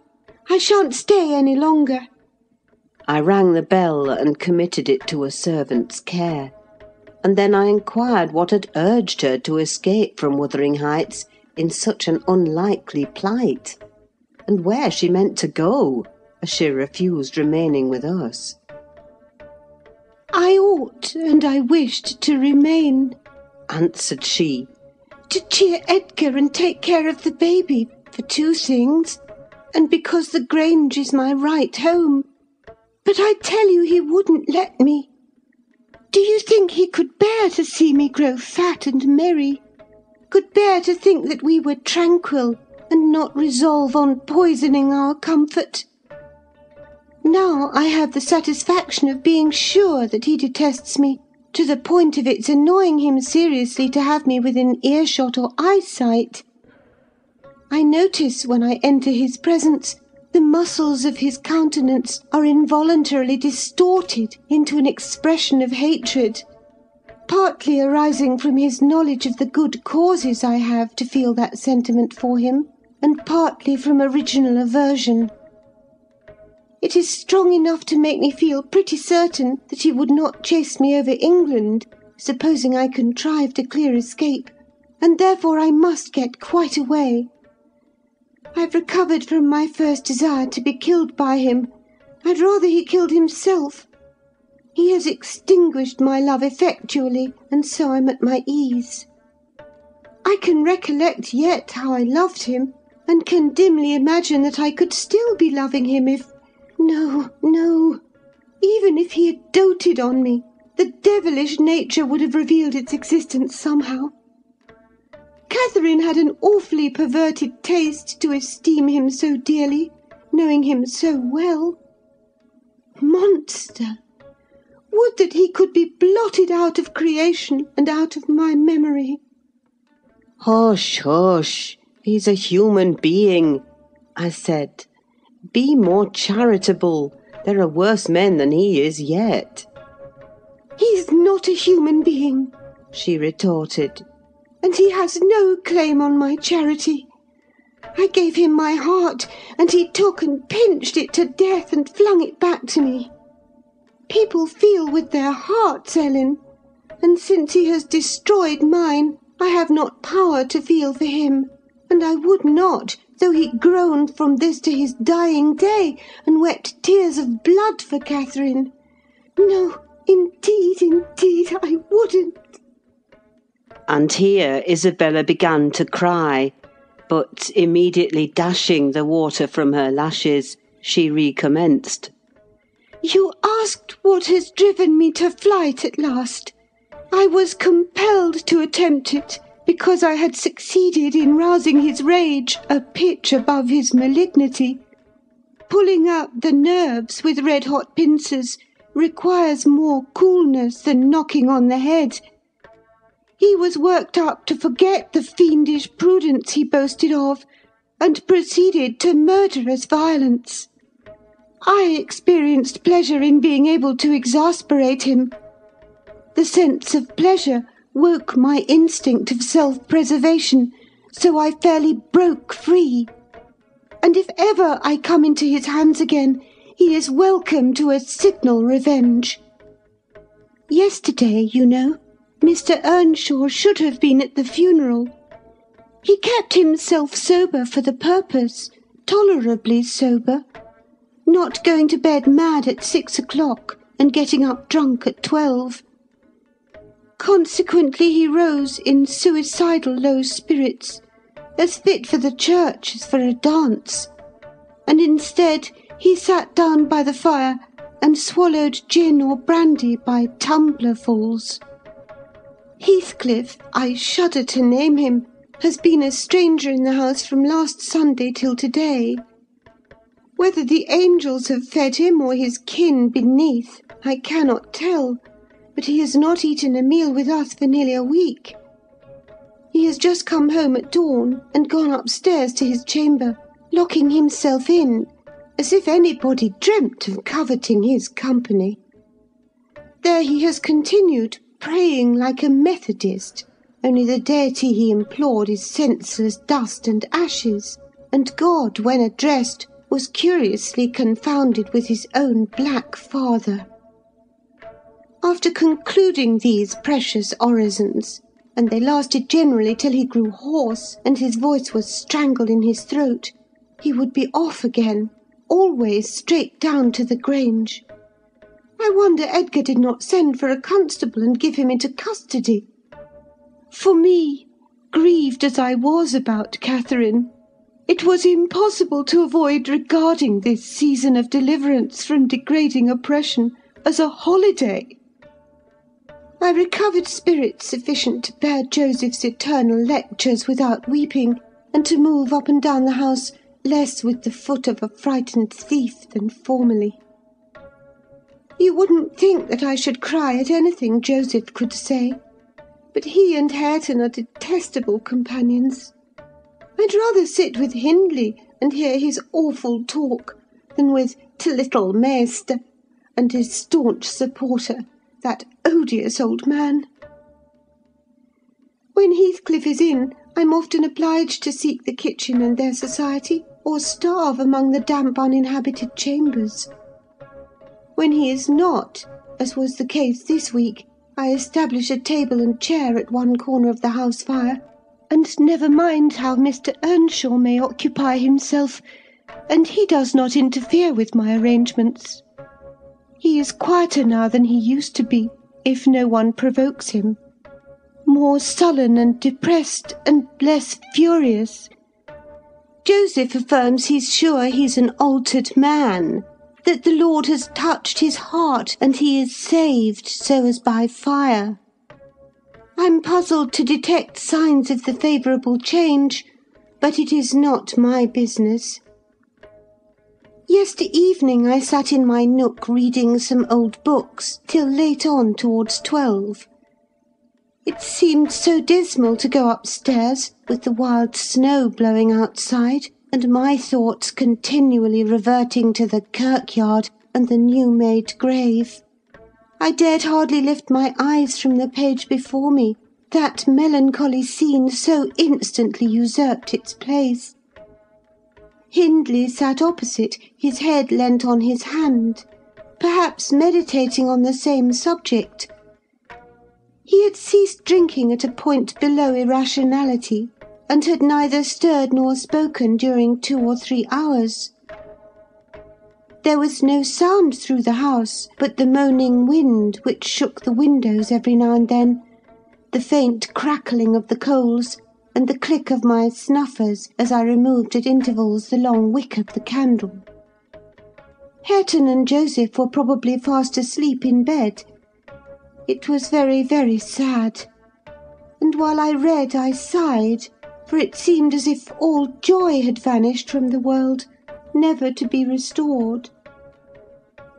I shan't stay any longer." I rang the bell and committed it to a servant's care, and then I inquired what had urged her to escape from Wuthering Heights in such an unlikely plight, and where she meant to go, as she refused remaining with us. "I ought and I wished to remain," answered she, "to cheer Edgar and take care of the baby, for two things, and because the Grange is my right home. But I tell you he wouldn't let me. Do you think he could bear to see me grow fat and merry? Could bear to think that we were tranquil, and not resolve on poisoning our comfort? Now I have the satisfaction of being sure that he detests me, to the point of its annoying him seriously to have me within earshot or eyesight. I notice, when I enter his presence, the muscles of his countenance are involuntarily distorted into an expression of hatred. partly arising from his knowledge of the good causes I have to feel that sentiment for him, and partly from original aversion. It is strong enough to make me feel pretty certain that he would not chase me over England, supposing I contrived a clear escape, and therefore I must get quite away. I've recovered from my first desire to be killed by him. I'd rather he killed himself. He has extinguished my love effectually, and so I'm at my ease. I can recollect yet how I loved him, and can dimly imagine that I could still be loving him if... No, even if he had doted on me, the devilish nature would have revealed its existence somehow. Catherine had an awfully perverted taste to esteem him so dearly, knowing him so well. Monster! Would that he could be blotted out of creation and out of my memory. Hush, hush, he's a human being, I said. Be more charitable. There are worse men than he is yet. He's not a human being, she retorted, and he has no claim on my charity. I gave him my heart, and he took and pinched it to death and flung it back to me. People feel with their hearts, Ellen, and since he has destroyed mine, I have not power to feel for him, and I would not, though he groaned from this to his dying day, and wept tears of blood for Catherine. No, indeed, I wouldn't. And here Isabella began to cry, but immediately dashing the water from her lashes, she recommenced. You asked what has driven me to flight at last. I was compelled to attempt it, because I had succeeded in rousing his rage a pitch above his malignity. Pulling out the nerves with red-hot pincers requires more coolness than knocking on the head. He was worked up to forget the fiendish prudence he boasted of, and proceeded to murderous violence. I experienced pleasure in being able to exasperate him. The sense of pleasure woke my instinct of self-preservation, so I fairly broke free. And if ever I come into his hands again, he is welcome to a signal revenge. Yesterday, you know, Mr. Earnshaw should have been at the funeral. He kept himself sober for the purpose, tolerably sober, not going to bed mad at 6 o'clock and getting up drunk at 12. Consequently, he rose in suicidal low spirits, as fit for the church as for a dance, and instead he sat down by the fire and swallowed gin or brandy by tumblerfuls. Heathcliff, I shudder to name him, has been a stranger in the house from last Sunday till to-day. Whether the angels have fed him or his kin beneath, I cannot tell, but he has not eaten a meal with us for nearly a week. He has just come home at dawn and gone upstairs to his chamber, locking himself in, as if anybody dreamt of coveting his company. There he has continued, praying like a Methodist, only the deity he implored is senseless dust and ashes, and God, when addressed, was curiously confounded with his own black father. After concluding these precious orisons, and they lasted generally till he grew hoarse and his voice was strangled in his throat, he would be off again, always straight down to the Grange. I wonder Edgar did not send for a constable and give him into custody. For me, grieved as I was about Catherine, it was impossible to avoid regarding this season of deliverance from degrading oppression as a holiday. I recovered spirits sufficient to bear Joseph's eternal lectures without weeping, and to move up and down the house less with the foot of a frightened thief than formerly. You wouldn't think that I should cry at anything Joseph could say, but he and Hareton are detestable companions. I'd rather sit with Hindley and hear his awful talk than with "t'little Maester" and his staunch supporter, that odious old man. When Heathcliff is in, I'm often obliged to seek the kitchen and their society, or starve among the damp uninhabited chambers. When he is not, as was the case this week, I establish a table and chair at one corner of the house fire, and never mind how Mr. Earnshaw may occupy himself, and he does not interfere with my arrangements. He is quieter now than he used to be, if no one provokes him. More sullen and depressed, and less furious. Joseph affirms he's sure he's an altered man, that the Lord has touched his heart, and he is saved so as by fire. I'm puzzled to detect signs of the favourable change, but it is not my business. Yesterday evening I sat in my nook reading some old books till late on towards 12. It seemed so dismal to go upstairs, with the wild snow blowing outside, and my thoughts continually reverting to the kirkyard and the new-made grave. I dared hardly lift my eyes from the page before me, that melancholy scene so instantly usurped its place. Hindley sat opposite, his head leant on his hand, perhaps meditating on the same subject. He had ceased drinking at a point below irrationality, and had neither stirred nor spoken during 2 or 3 hours. There was no sound through the house but the moaning wind which shook the windows every now and then, the faint crackling of the coals, and the click of my snuffers as I removed at intervals the long wick of the candle. Hareton and Joseph were probably fast asleep in bed. It was very, very sad, and while I read I sighed, for it seemed as if all joy had vanished from the world, never to be restored.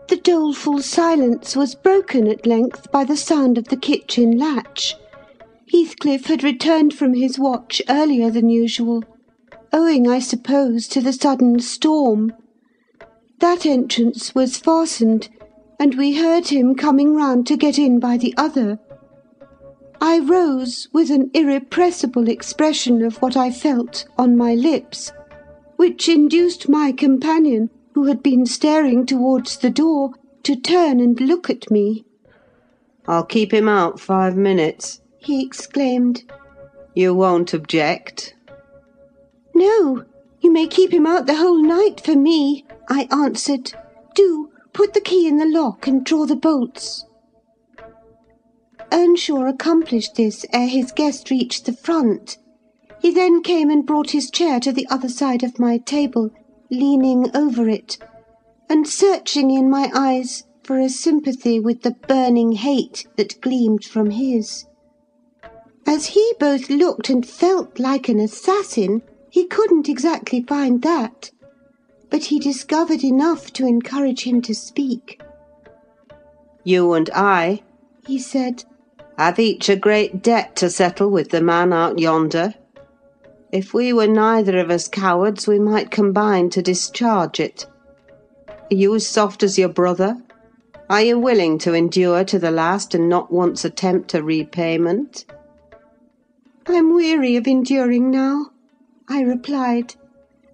The doleful silence was broken at length by the sound of the kitchen latch. Heathcliff had returned from his watch earlier than usual, owing, I suppose, to the sudden storm. That entrance was fastened, and we heard him coming round to get in by the other. I rose with an irrepressible expression of what I felt on my lips, which induced my companion, who had been staring towards the door, to turn and look at me. "I'll keep him out 5 minutes," he exclaimed. "You won't object?" "No, you may keep him out the whole night for me," I answered. "Do put the key in the lock and draw the bolts." Earnshaw accomplished this ere his guest reached the front. He then came and brought his chair to the other side of my table, leaning over it, and searching in my eyes for a sympathy with the burning hate that gleamed from his. As he both looked and felt like an assassin, he couldn't exactly find that, but he discovered enough to encourage him to speak. "You and I," he said, "have each a great debt to settle with the man out yonder. If we were neither of us cowards, we might combine to discharge it. Are you as soft as your brother? Are you willing to endure to the last and not once attempt a repayment?" "I'm weary of enduring now," I replied,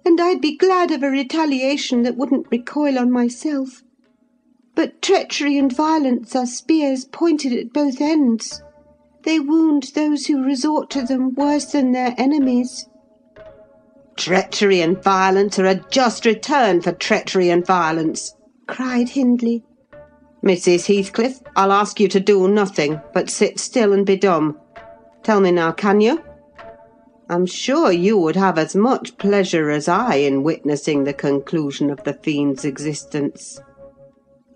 "and I'd be glad of a retaliation that wouldn't recoil on myself. But treachery and violence are spears pointed at both ends. They wound those who resort to them worse than their enemies." "Treachery and violence are a just return for treachery and violence," cried Hindley. "Mrs. Heathcliff, I'll ask you to do nothing, but sit still and be dumb. Tell me now, can you? I'm sure you would have as much pleasure as I in witnessing the conclusion of the fiend's existence.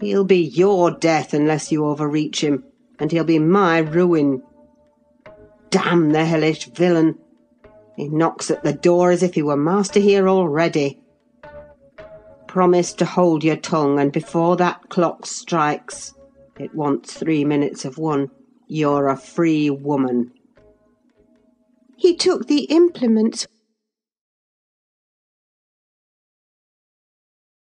He'll be your death unless you overreach him, and he'll be my ruin. Damn the hellish villain! He knocks at the door as if he were master here already. Promise to hold your tongue, and before that clock strikes, it wants 3 minutes of 1, you're a free woman." He took the implements